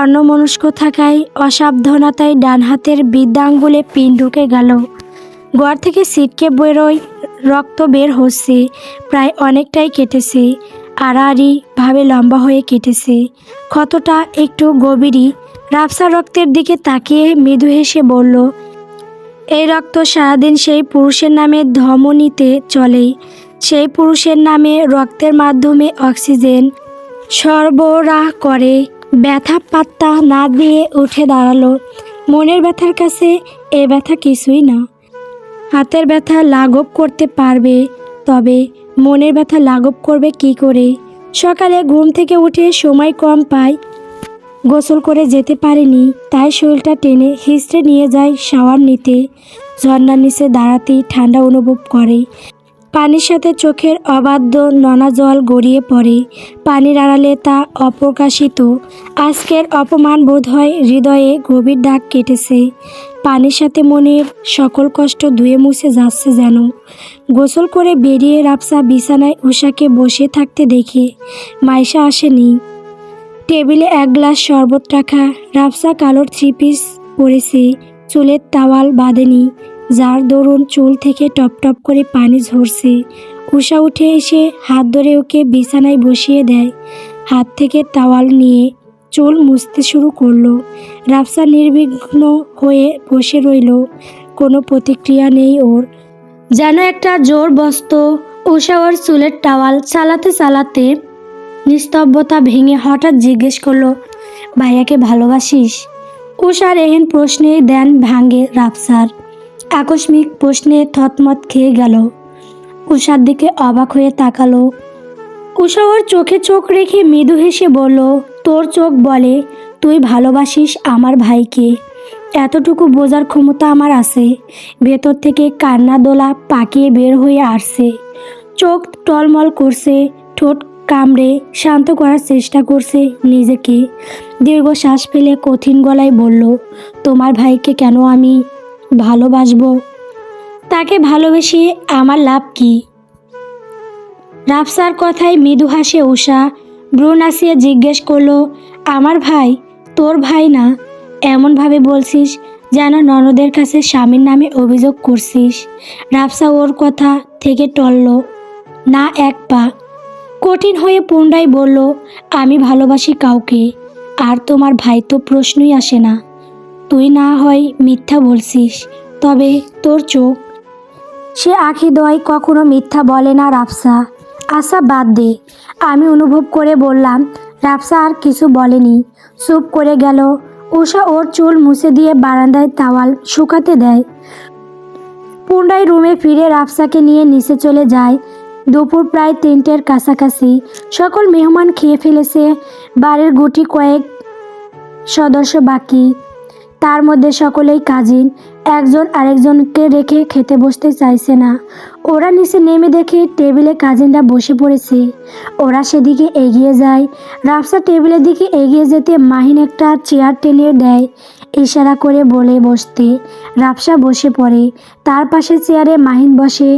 অন্যমনস্ক থাকায় অসাবধানতায় ডান হাতের বৃদ্ধা আঙ্গুলে পিন ঢুকে গেল। ঘর থেকে ছিটকে বেরোয়, রক্ত বের হচ্ছে, প্রায় অনেকটাই কেটেছে, আড়াআড়িভাবে লম্বা হয়ে কেটেছে। ক্ষতটা একটু গভীরই। রাফসা রক্তের দিকে তাকিয়ে মৃদু হেসে বলল, এই রক্ত সারাদিন সেই পুরুষের নামে ধমনীতে চলে, সেই পুরুষের নামে রক্তের মাধ্যমে অক্সিজেন সরবরাহ করে। ব্যথা পাত্তা না দিয়ে উঠে দাঁড়ালো। মনের ব্যথার কাছে এ ব্যথা কিছুই না। হাতের ব্যথা লাঘব করতে পারবে, তবে মনের ব্যথা লাঘব করবে কি করে? সকালে ঘুম থেকে উঠে সময় কম পায়, গোসল করে যেতে পারেনি, তাই শরীরটা টেনে হিঁচড়ে নিয়ে যায় শাওয়ার নিতে। ঝর্ণার নিচে দাঁড়াতেই ঠান্ডা অনুভব করে। পানির সাথে চোখের অবাধ্য নোনা জল গড়িয়ে পড়ে। পানির আড়ালে তা অপ্রকাশিত। আজকের অপমান বোধ হয় হৃদয়ে গভীর দাগ কেটেছে। পানির সাথে মনের সকল কষ্ট ধুয়ে মুছে যাচ্ছে যেন। গোসল করে বেরিয়ে রাফসা বিছানায় উষাকে বসে থাকতে দেখে মাইশা আসেনি। টেবিলে এক গ্লাস শরবত রাখা। রাফসা কালো থ্রি পিস পরেছে, চুলের টাওয়াল বাঁধেনি, যার দরুন চুল থেকে টপ টপ করে পানি ঝরছে। উষা উঠে এসে হাত ধরে ওকে বিছানায় বসিয়ে দেয়। হাত থেকে টাওয়াল নিয়ে চুল মুছতে শুরু করলো। রাফসা নির্বিঘ্ন হয়ে বসে রইল। কোনো প্রতিক্রিয়া নেই ওর, যেন একটা জোর বস্ত। উষা ওর চুলের টাওয়াল চালাতে চালাতে নিস্তব্ধতা ভেঙে হঠাৎ জিজ্ঞেস করলো, ভাইয়াকে ভালোবাসিস? উষার এহেন প্রশ্নে ধ্যান ভাঙে রাফসার। আকস্মিক প্রশ্নে থতমত খেয়ে গেল। উষার দিকে অবাক হয়ে তাকালো। উষা ওর চোখে চোখ রেখে মৃদু হেসে বলল, তোর চোখ বলে তুই ভালোবাসিস আমার ভাইকে। এতটুকু বোঝার ক্ষমতা আমার আছে। ভেতর থেকে কান্না দোলা পাকিয়ে বের হয়ে আসছে। চোখ টলমল করছে, ঠোঁট কামড়ে শান্ত করার চেষ্টা করছে নিজেকে। দীর্ঘ শ্বাস ফেলে কঠিন গলায় বলল, তোমার ভাইকে কেন আমি ভালোবাসবো? তাকে ভালোবেসে আমার লাভ কি? রাফসার কথায় মৃদু হাসে উষা। ভ্রু নাচিয়ে জিজ্ঞেস করলো, আমার ভাই তোর ভাই না? এমনভাবে বলছিস যেন ননদের কাছে স্বামীর নামে অভিযোগ করছিস। রাফসা ওর কথা থেকে টলল না এক পা। কঠিন হয়ে পুনরায় বলল, আমি ভালোবাসি কাউকে, আর তোমার ভাই তো প্রশ্নই আসে না। তুই না হয় মিথ্যা বলছিস, তবে তোর চোখ, সে আঁখি দয় কখনো মিথ্যা বলে না রাফসা। আশা বাদ দে। আমি অনুভব করে বললাম। রাফসা আর কিছু বলেনি, চুপ করে গেল। উষা ওর চুল মুছে দিয়ে বারান্দায় তাওয়াল শুকাতে দেয়। পুনরায় রুমে ফিরে রাফসাকে নিয়ে নিচে চলে যায়। দুপুর প্রায় 3টের কাছাকাছি। সকল মেহমান খেয়ে ফেলেছে, বাড়ির গুটি কয়েক সদস্য বাকি। তার মধ্যে সকলেই কাজিন, একজন আরেকজনকে রেখে খেতে বসতে চাইছে না। ওরা নিচে নেমে দেখে টেবিলে কাজিনরা বসে পড়েছে। ওরা সেদিকে এগিয়ে যায়। রাফসা টেবিলের দিকে এগিয়ে যেতে মাহিন একটা চেয়ার টেনে দেয়, ইশারা করে বলে বসতে। রাফসা বসে পড়ে। তার পাশে চেয়ারে মাহিন বসে।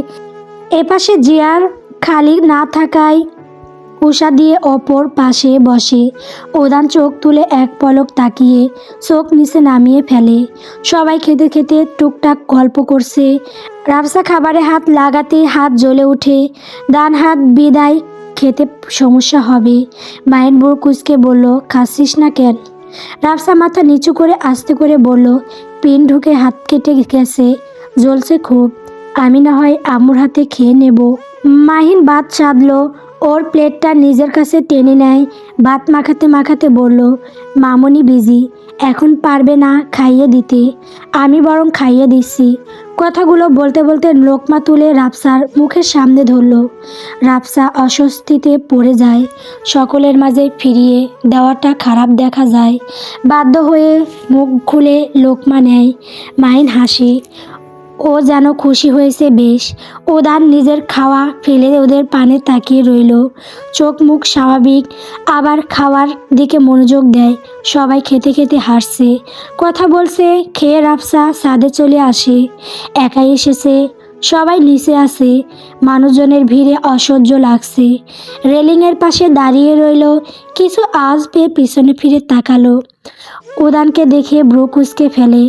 এপাশে চেয়ার খালি না থাকায় উষা দিয়ে অপর পাশে বসে। উদান চোখ তুলে এক পলক তাকিয়ে চোখ নিচে নামিয়ে ফেলে। সবাই খেতে খেতে টুকটাক গল্প করছে। রাফসা খাবারে হাত লাগাতেই হাত জ্বলে ওঠে। ডান হাত বিদায়, খেতে সমস্যা হবে। মায়ের বুড়ো কুচকে বলল, খাচ্ছিস না কেন? রাফসা মাথা নিচু করে আস্তে করে বলল, পিন ঢুকে হাত কেটে গেছে, জ্বলছে খুব। আমি না হয় আম্মুর হাতে খেয়ে নেব। মাহিন ভাত সাধলো, ওর প্লেটটা নিজের কাছে টেনে নেয়। ভাত মাখাতে মাখাতে বলল, মামনি বিজি, এখন পারবে না খাইয়ে দিতে, আমি বরং খাইয়ে দিচ্ছি। কথাগুলো বলতে বলতে লোকমা তুলে রাফসার মুখের সামনে ধরল। রাফসা অস্বস্তিতে পড়ে যায়। সকলের মাঝে ফিরিয়ে দেওয়াটা খারাপ দেখা যায়। বাধ্য হয়ে মুখ খুলে লোকমা নেয়। মাহিন হাসি, ও যেন খুশি হয়েছে বেশ। উদান নিজের খাওয়া ফেলে ওদের পানে তাকিয়ে রইল। চোখ মুখ স্বাভাবিক, আবার খাওয়ার দিকে মনোযোগ দেয়। সবাই খেতে খেতে হাসছে, কথা বলছে। খেয়ে রাফসা ছাদে চলে আসে। একাই এসেছে, সবাই নিচে আছে। মানুষজনের ভিড়ে অসহ্য লাগছে। রেলিংয়ের পাশে দাঁড়িয়ে রইল। কিছু আওয়াজ পেয়ে পিছনে ফিরে তাকালো। উদানকে দেখে ভ্রু কুঁচকে ফেলে।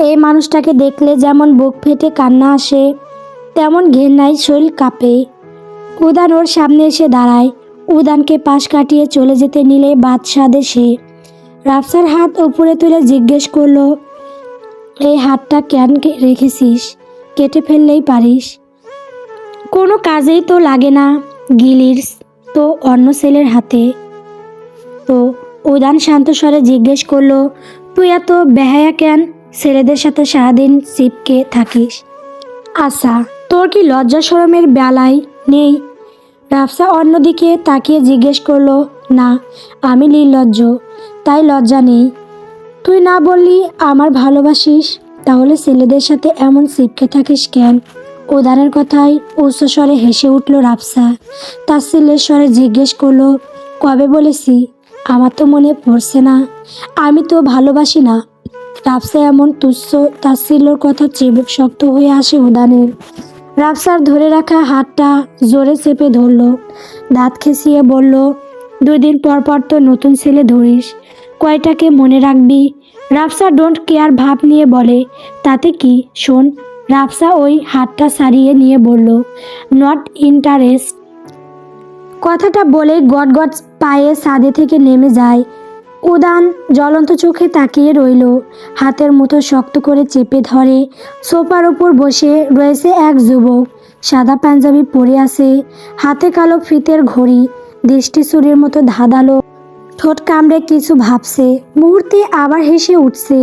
এই মানুষটাকে দেখলে যেমন বুক ফেটে কান্না আসে, তেমন ঘেন্নায় শরীর কাঁপে। উদান ওর সামনে এসে দাঁড়ায়। উদানকে পাশ কাটিয়ে চলে যেতে নিলে বাদশাদে সে। রাফসার হাত উপরে তুলে জিজ্ঞেস করলো, এই হাতটা কেন রেখেছিস? কেটে ফেললেই পারিস, কোনো কাজেই তো লাগে না। গিলিস তো অন্য ছেলের হাতে। তো উদান শান্ত স্বরে জিজ্ঞেস করলো, তুই এত বেহায়া কেন? ছেলেদের সাথে সারাদিন চিপকে থাকিস। আচ্ছা, তোর কি লজ্জা শরমের বেলায় নেই? রাফসা অন্যদিকে তাকিয়ে জিজ্ঞেস করলো, না, আমি নির্লজ্জ, তাই লজ্জা নেই। তুই না বললি আমার ভালোবাসিস, তাহলে ছেলেদের সাথে এমন চিপকে থাকিস কেন? উদানের কথায় উচ্চস্বরে হেসে উঠল রাফসা। তাচ্ছিল্যের স্বরে জিজ্ঞেস করলো, কবে বলেছি? আমার তো মনে পড়ছে না। আমি তো ভালোবাসি না। রাফসা এমন তুচ্ছ তাচ্ছিল্যর কথা চিবুক শক্ত হয়ে আসে উদানের। রাফসার ধরে রাখা হাতটা জোরে চেপে ধরল। দাঁত খেঁচিয়ে বলল, 2 দিন পর পর তো নতুন ছেলে ধরিস, কয়টাকে মনে রাখবি? রাফসা ডোন্ট কেয়ার ভাব নিয়ে বলে, তাতে কি? শোন। রাফসা ওই হাতটা ছাড়িয়ে নিয়ে বলল, নট ইন্টারেস্ট। কথাটা বলে গটগট পায়ে ছাদে থেকে নেমে যায়। উদান জ্বলন্ত চোখে তাকিয়ে রইল। হাতের মুঠো শক্ত করে চেপে ধরে। সোফার ওপর বসে রয়েছে এক যুবক। সাদা পাঞ্জাবি পরে আছে, হাতে কালো ফিতের ঘড়ি, দৃষ্টি ছুরির মতো ধাঁধালো। ঠোঁট কামড়ে কিছু ভাবছে, মুহূর্তে আবার হেসে উঠছে।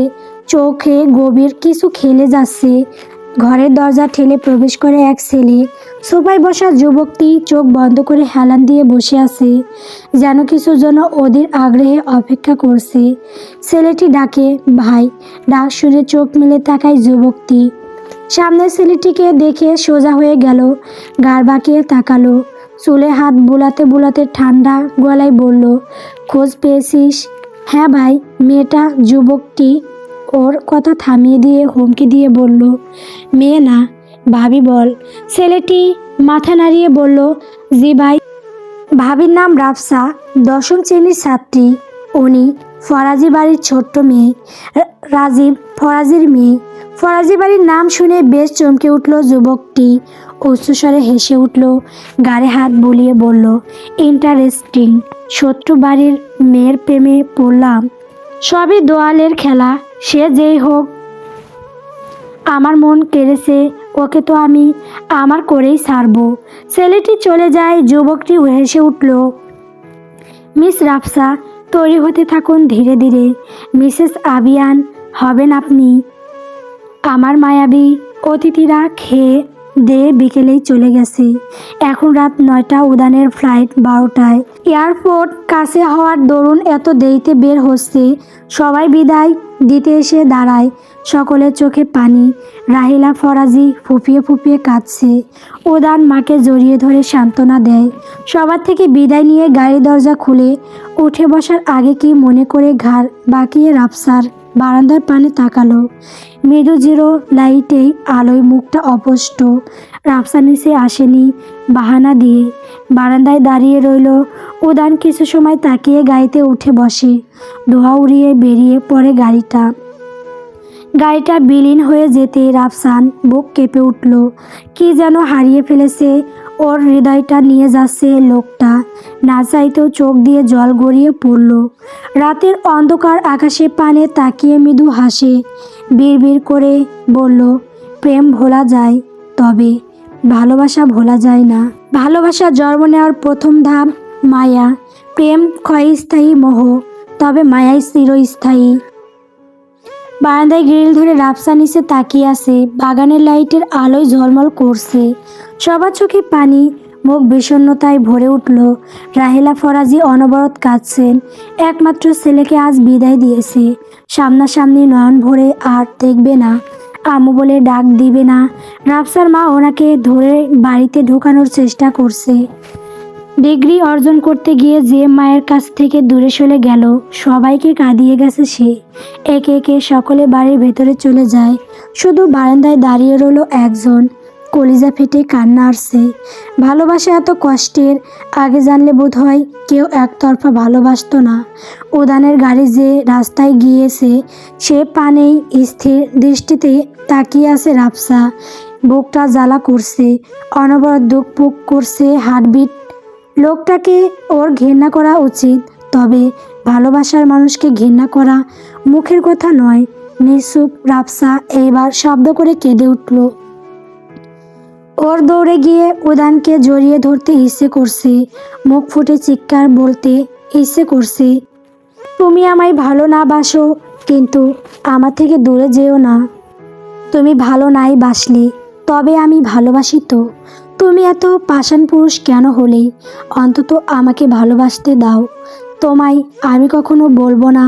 চোখে গভীর কিছু খেলে যাচ্ছে। ঘরের দরজা ঠেলে প্রবেশ করে এক ছেলে। সোফায় বসা যুবকটি চোখ বন্ধ করে হেলান দিয়ে বসে আছে, যেন কিছুর জন্য অধীর আগ্রহে অপেক্ষা করছে। ছেলেটি ডাকে, ভাই। ডাক শুনে চোখ মেলে তাকায় যুবকটি। সামনের ছেলেটিকে দেখে সোজা হয়ে গেল, গাড় বাঁকিয়ে তাকালো। চুলে হাত বুলাতে বুলাতে ঠান্ডা গলায় বলল, খোঁজ পেয়েছিস? হ্যাঁ ভাই। মেয়েটা, যুবকটি ওর কথা থামিয়ে দিয়ে হুমকি দিয়ে বলল, মেয়ে না, ভাবি বল। ছেলেটি মাথা নাড়িয়ে বলল, জি ভাই। ভাবির নাম রাফসা, 10ম শ্রেণীর ছাত্রী। উনি ফরাজি বাড়ির ছোট্ট মেয়ে, রাজীব ফরাজির মেয়ে। ফরাজি বাড়ির নাম শুনে বেশ চমকে উঠল যুবকটি। উচ্চস্বরে হেসে উঠল, গাড়ে হাত বুলিয়ে বলল, ইন্টারেস্টিং। শত্রু বাড়ির মেয়ের প্রেমে পড়লাম। সবই দোয়ালের খেলা। সে যেই হোক, আমার মন কেড়েছে, ওকে তো আমি আমার করেই ছাড়ব। ছেলেটি চলে যায়। যুবকটি হেসে উঠল, মিস রাফসা, তৈরি হতে থাকুন ধীরে ধীরে। মিসেস আবিয়ান হবেন আপনি। আমার মায়াবী অতিথিরা খেয়ে দিয়ে বিকেলেই চলে গেছে। এখন রাত 9টা, উড়ানের ফ্লাইট 12টায়। এয়ারপোর্ট কাছে হওয়ার দরুন এত দেরিতে বের হচ্ছে। সবাই বিদায় দিতে এসে দাঁড়ায়। সকলের চোখে পানি। রাহিলা ফরাজি ফুপিয়ে ফুপিয়ে কাঁদছে। উড়ান মাকে জড়িয়ে ধরে সান্ত্বনা দেয়। সবার থেকে বিদায় নিয়ে গাড়ির দরজা খুলে উঠে বসার আগে কি মনে করে ঘাড় বাঁকিয়ে রাফসার বারান্দার পানে তাকালো। মৃদু জিরো লাইটেই আলোয় মুখটা অস্পষ্ট। রাফসা নিচে আসেনি বাহানা দিয়ে বারান্দায় দাঁড়িয়ে রইল। উড়ান কিছু সময় তাকিয়ে গাড়িতে উঠে বসে। ধোঁয়া উড়িয়ে বেরিয়ে পড়ে গাড়িটা বিলীন হয়ে যেতে রাফসান বুক কেঁপে উঠল। কি যেন হারিয়ে ফেলেছে। ওর হৃদয়টা নিয়ে যাচ্ছে লোকটা। না চাইতেও চোখ দিয়ে জল গড়িয়ে পড়ল। রাতের অন্ধকার আকাশে পানে তাকিয়ে মৃদু হাসে। বিড়বিড় করে বলল, প্রেম ভোলা যায়, তবে ভালোবাসা ভোলা যায় না। ভালোবাসা জন্ম নেওয়ার প্রথম ধাপ মায়া। প্রেম ক্ষয়স্থায়ী মোহ, তবে মায়াই চিরস্থায়ী। বারান্দায় গ্রিল ধরে রাফসা নিচে তাকিয়ে আছে। বাগানের লাইটের আলোয় ঝলমল করছে। সবার চোখে পানি, মুখ বিষণ্ণতায় ভরে উঠল। রাহেলা ফরাজি অনবরত কাঁদছেন। একমাত্র ছেলেকে আজ বিদায় দিয়েছে। সামনাসামনি নয়ন ভরে আর দেখবে না, আম্মু বলে ডাক দিবে না। রাফসার মা ওনাকে ধরে বাড়িতে ঢোকানোর চেষ্টা করছে। ডিগ্রি অর্জন করতে গিয়ে যে মায়ের কাছ থেকে দূরে সরে গেল, সবাইকে কাঁদিয়ে গেছে সে। একে একে সকলে বাড়ির ভেতরে চলে যায়। শুধু বারান্দায় দাঁড়িয়ে রইল একজন। কলিজা ফেটে কান্না আসছে। ভালোবাসা এত কষ্টের। আগে জানলে বোধহয় কেউ একতরফা ভালোবাসতো না। উড়ানের গাড়ি যে রাস্তায় গিয়েছে, সে পানেই স্থির দৃষ্টিতে তাকিয়ে আছে রাফসা। বুকটা জ্বালা করছে, অনবরত দুকপুক করছে হার্টবিট। লোকটাকে ওর ঘৃণা করা উচিত, তবে ভালোবাসার মানুষকে ঘৃণা করা মুখের কথা নয়। নিশ্চুপ রাফসা এইবার শব্দ করে কেঁদে উঠল। ওর দৌড়ে গিয়ে উড়ানকে জড়িয়ে ধরতে ইচ্ছে করছে। মুখ ফুটে চিৎকার বলতে ইচ্ছে করছে, তুমি আমায় ভালো না বাসো, কিন্তু আমার থেকে দূরে যেও না। তুমি ভালো নাই বাসলে, তবে আমি ভালোবাসি তো। তুমি এত পাষাণ পুরুষ কেন হলে? অন্তত আমাকে ভালোবাসতে দাও। তোমায় আমি কখনো বলবো না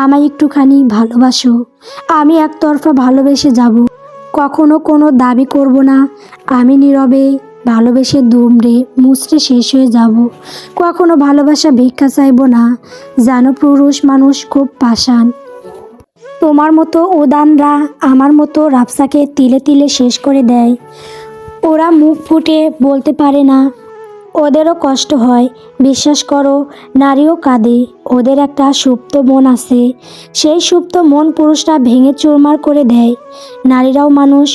আমায় একটুখানি ভালোবাসো। আমি একতরফা ভালোবেসে যাব, কখনো কোনো দাবি করব না। আমি নীরবে ভালোবেসে দুমড়ে মুচড়ে শেষ হয়ে যাব। কখনো ভালোবাসা ভিক্ষা চাইব না। জানো, পুরুষ মানুষ খুব পাষাণ। তোমার মতো উদানরা আমার মতো রাফসাকে তিলে তিলে শেষ করে দেয়। ওরা মুখ ফুটে বলতে পারে না, ওদেরও কষ্ট হয়। বিশ্বাস করো, নারীও কাঁদে। ওদের একটা সুপ্ত মন আছে। সেই সুপ্ত মন পুরুষরা ভেঙে চুরমার করে দেয়। নারীরাও মানুষ,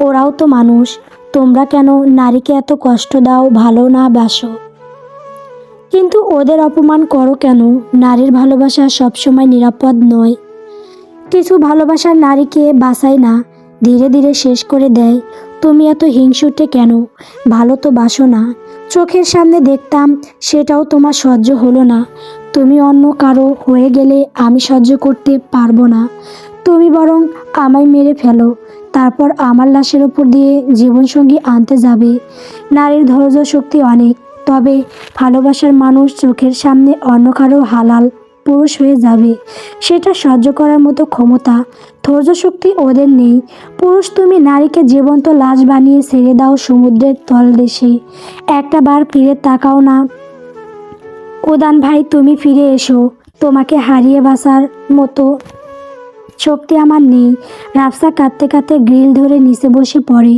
ওরাও তো মানুষ। তোমরা কেন নারীকে এত কষ্ট দাও, ভালো না বাসো? কিন্তু ওদের অপমান করো কেন? নারীর ভালোবাসা সবসময় নিরাপদ নয়। কিছু ভালোবাসার নারীকে বাঁচায় না, ধীরে ধীরে শেষ করে দেয়। তুমি এত হিংসুটে কেন? ভালো তো বাসো না। চোখের সামনে দেখতাম, সেটাও তোমার সহ্য হলো না। তুমি অন্য কারো হয়ে গেলে আমি সহ্য করতে পারবো না। তুমি বরং আমায় মেরে ফেলো, তারপর আমার লাশের ওপর দিয়ে জীবনসঙ্গী আনতে যাবে। নারীর ধৈর্য শক্তি অনেক, তবে ভালোবাসার মানুষ চোখের সামনে অন্য কারো হালাল পুরুষ হয়ে যাবে, সেটা সহ্য করার মতো ক্ষমতা, ধৈর্য শক্তি ওদের নেই। পুরুষ তুমি নারীকে জীবন্ত লাশ বানিয়ে ছেড়ে দাও সমুদ্রের তলদেশে, একটা বার ফিরে তাকাও না। উদান ভাই, তুমি ফিরে এসো, তোমাকে হারিয়ে বাঁচার মতো শক্তি আমার নেই। রাফসা কাঁদতে কাঁদতে গ্রিল ধরে নিচে বসে পড়ে।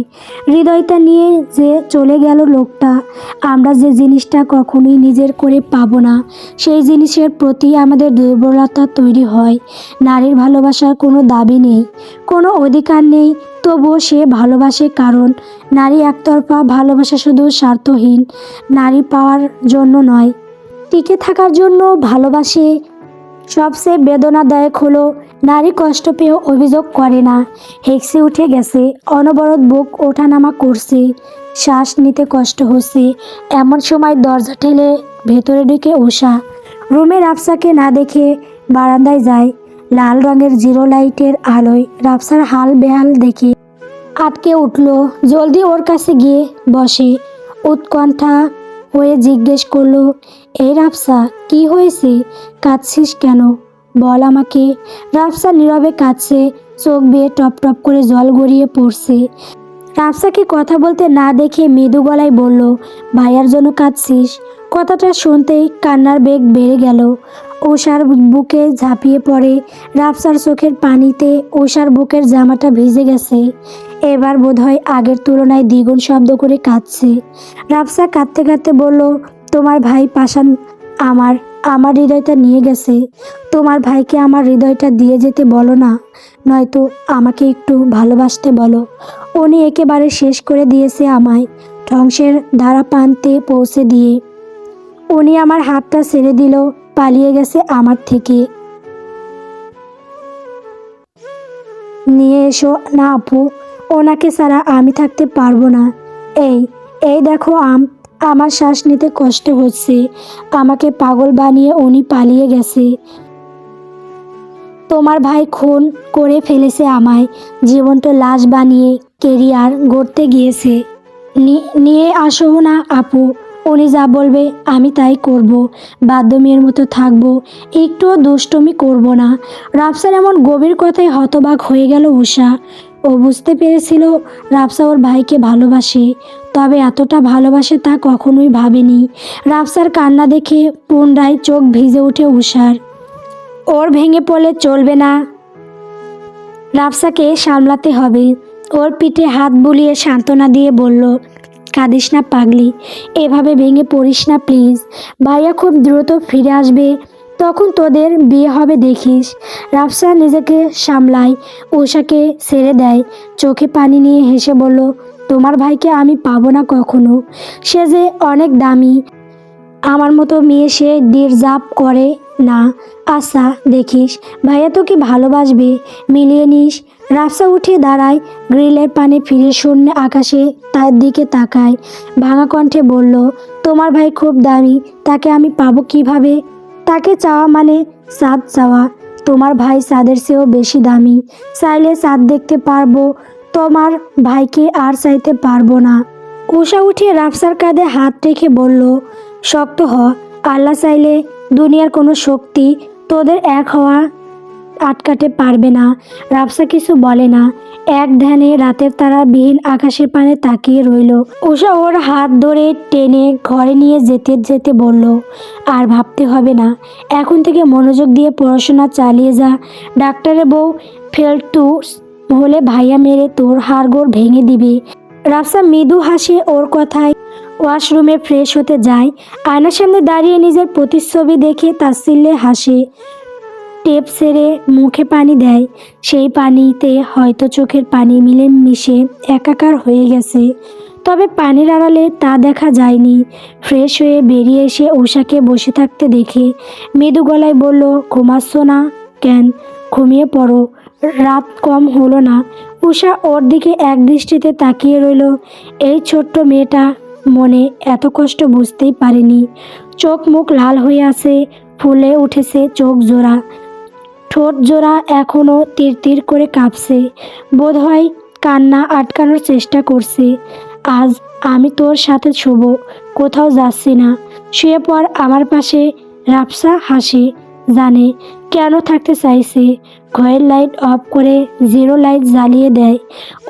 হৃদয়টা নিয়ে যে চলে গেল লোকটা, আমরা যে জিনিসটা কখনোই নিজের করে পাবো না, সেই জিনিসের প্রতি আমাদের দুর্বলতা তৈরি হয়। নারীর ভালোবাসার কোনো দাবি নেই, কোনো অধিকার নেই, তবুও সে ভালোবাসে, কারণ নারী একতরফা ভালোবাসা শুধু স্বার্থহীন। নারী পাওয়ার জন্য নয়, টিকে থাকার জন্য ভালোবাসে। সবচেয়ে বেদনাদায়ক হলো নারী কষ্ট পেয়েও অভিযোগ করে না। হেঁকসে উঠে গেছে, অনবরত বুক ওঠানামা করছে, শ্বাস নিতে কষ্ট হচ্ছে। এমন সময় দরজা ঠেলে ভেতরে ঢুকে উষা। রুমে রাফসাকে না দেখে বারান্দায় যায়। লাল রঙের জিরো লাইটের আলোয় রাফসার হাল বেহাল দেখে আটকে উঠল। জলদি ওর কাছে গিয়ে বসে উৎকণ্ঠা হয়ে জিজ্ঞেস করলো, এই রাফসা, কি হয়েছে? কাঁদছিস কেন? বল আমাকে। রাফসা নীরবে কাঁদছে, চোখ বেয়ে টপ টপ করে জল গড়িয়ে পড়ছে। রাফসাকে কথা বলতে না দেখে মৃদু গলায় বলল, ভাইয়ার জন্য কাঁদছিস? কথাটা শুনতেই কান্নার বেগ বেড়ে গেল। উষার বুকে ঝাঁপিয়ে পড়ে। রাফসার চোখের পানিতে উষার বুকের জামাটা ভিজে গেছে। এবার বোধহয় আগের তুলনায় দ্বিগুণ শব্দ করে কাঁদছে। রাফসা কাঁদতে কাঁদতে বলল, তোমার ভাই পাষাণ আমার আমার হৃদয়টা নিয়ে গেছে। তোমার ভাইকে আমার হৃদয়টা দিয়ে যেতে বলো না, নয়তো আমাকে একটু ভালোবাসতে বলো। উনি একেবারে শেষ করে দিয়েছে আমায়, ধ্বংসের ধারা প্রান্তে পৌঁছে দিয়ে। উনি আমার হাতটা ছেড়ে দিল, পালিয়ে গেছে আমার থেকে। নিয়ে এসো না আপু, ওনাকে ছাড়া আমি থাকতে পারবো না। এই এই দেখো আমার শ্বাস নিতে কষ্ট হচ্ছে। আমাকে পাগল বানিয়ে উনি পালিয়ে গেছে। তোমার ভাই খুন করে ফেলেছে আমায়, জীবন্ত লাশ বানিয়ে কেরিয়ার গড়তে গিয়েছে। নিয়ে আসো না আপু, উনি যা বলবে আমি তাই করব। বাধ্য মেয়ের মতো থাকবো, একটুও দুষ্টুমি করব না। রাফসার এমন গভীর কথায় হতবাক হয়ে গেল উষা। ও বুঝতে পেরেছিল রাফসা ওর ভাইকে ভালোবাসে, তবে এতটা ভালোবাসে তা কখনোই ভাবেনি। রাফসার কান্না দেখে পুনরায় চোখ ভিজে ওঠে উষার। ওর ভেঙে পড়লে চলবে না, রাফসাকে সামলাতে হবে। ওর পিঠে হাত বুলিয়ে সান্ত্বনা দিয়ে বলল, কাঁদিস না পাগলি, এভাবে ভেঙে পড়িস না প্লিজ। ভাইয়া খুব দ্রুত ফিরে আসবে, তখন তোদের বিয়ে হবে দেখিস। রাফসা নিজেকে সামলায়, উষাকে ছেড়ে দেয়। চোখে পানি নিয়ে হেসে বলল, তোমার ভাইকে আমি পাবো না কখনো। সে যে অনেক দামি, আমার মতো মেয়ে সে ডিজার্ভ করে না। আচ্ছা দেখিস, ভাইয়া তোকে ভালোবাসবে, মিলিয়ে নিস। রাফসা উঠে দাঁড়ায়, গ্রিলের পানে ফিরে শূন্য আকাশে তার দিকে তাকায়। ভাঙা কণ্ঠে বলল, তোমার ভাই খুব দামি, তাকে আমি পাবো কিভাবে? তাকে চাওয়া মানে চাঁদ চাওয়া। তোমার ভাই চাঁদের চেয়েও বেশি দামি। চাইলে চাঁদ দেখতে পারবো, তোমার ভাইকে আর চাইতে পারবো না। উষা উঠে রাফসার কাঁধে হাত রেখে বলল, শক্ত হ, আল্লাহ চাইলে দুনিয়ার কোনো শক্তি তোদের এক হওয়া আটকাতে পারবে না। রাফসা কিছু বলে না, এক ধ্যানে রাতের তারাবিহীন আকাশের পানে তাকিয়ে রইল। উষা ওর হাত ধরে টেনে ঘরে নিয়ে যেতে যেতে বলল, আর ভাবতে হবে না, এখন থেকে মনোযোগ দিয়ে পড়াশোনা চালিয়ে যা। ডাক্তারের বউ ফেল টু হলে ভাইয়া মেরে তোর হাড়গোড় ভেঙে দিবে। রাফসা মৃদু হাসে ওর কথায়। ওয়াশরুমে ফ্রেশ হতে যায়। আয়নার সামনে দাঁড়িয়ে নিজের প্রতিচ্ছবি দেখে তাচ্ছিল্যে হাসে। টেপ ছেড়ে মুখে পানি দেয়। সেই পানিতে হয়তো চোখের পানি মিলে মিশে একাকার হয়ে গেছে, তবে পানির আড়ালে তা দেখা যায়নি। ফ্রেশ হয়ে বেরিয়ে এসে উষাকে বসে থাকতে দেখে মৃদু গলায় বলল, ঘুমাচ্ছ না কেন? ঘুমিয়ে পড়ো, রাত কম হলো না। উষা ওর দিকে এক দৃষ্টিতে তাকিয়ে রইল। এই ছোট্ট মেয়েটা মনে এত কষ্ট বুঝতেই পারেনি। চোখ মুখ লাল হয়ে আছে, ফুলে উঠেছে চোখ জোড়া, ঠোঁট জোড়া এখনও তীর তীর করে কাঁপছে। বোধহয় কান্না আটকানোর চেষ্টা করছে। আজ আমি তোর সাথে শুব, কোথাও যাচ্ছি না, শুয়ে পড় আমার পাশে। রাফসা হাসে, জানে কেন থাকতে চাইছে। ঘরের লাইট অফ করে জিরো লাইট জ্বালিয়ে দেয়।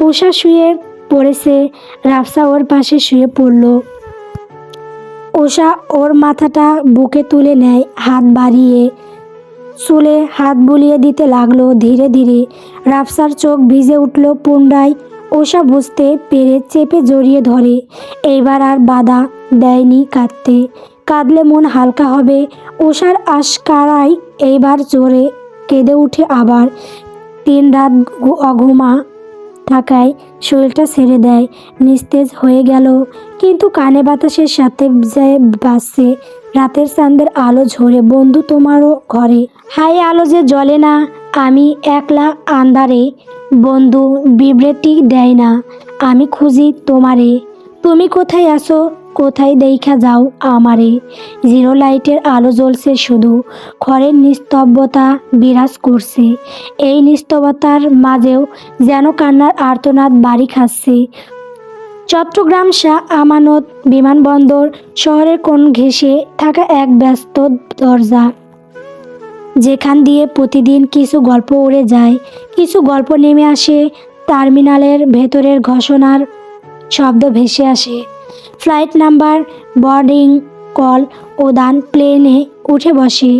উষা শুয়ে পড়েছে, রাফসা ওর পাশে শুয়ে পড়ল। উষা ওর মাথাটা বুকে তুলে নেয়, হাত বাড়িয়ে চুলে হাত বুলিয়ে দিতে লাগলো। ধীরে ধীরে রাফসার চোখ ভিজে উঠল পুনরায়। উষা বুঝতে পেরে চেপে জড়িয়ে ধরে। এইবার আর বাধা দেয়নি কাঁদতে। কাঁদলে মন হালকা হবে। উষার আশকারায় এইবার জোরে কেঁদে উঠে আবার। 3 রাত অঘুমা থাকায় শরীরটা ছেড়ে দেয়, নিস্তেজ হয়ে গেল। কিন্তু কানে বাতাসের সাথে বাজছে রাতের চাঁদের আলো ঝরে। বন্ধু তোমারও ঘরে, হাই আলো যে জ্বলে না, আমি একলা আন্ধারে। বন্ধু বিবৃতি দেয় না, আমি খুঁজি তোমারে। তুমি কোথায় আসো, কোথায় দেখা যাও আমারে। জিরো লাইটের আলো জ্বলছে শুধু, ঘরের নিস্তব্ধতা বিরাজ করছে। এই নিস্তব্ধতার মাঝেও যেন কান্নার আর্তনাদ বাড়ি খাচ্ছে। চট্টগ্রাম শাহ আমানত বিমানবন্দর, শহরের কোণ ঘেঁষে থাকা এক ব্যস্ত দরজা, যেখান দিয়ে প্রতিদিন কিছু গল্প উড়ে যায়, কিছু গল্প নেমে আসে। টার্মিনালের ভেতরের ঘোষণার শব্দ ভেসে আসে। ফ্লাইট নাম্বার, বোর্ডিং কল, উড়ান। প্লেনে উঠে বসে,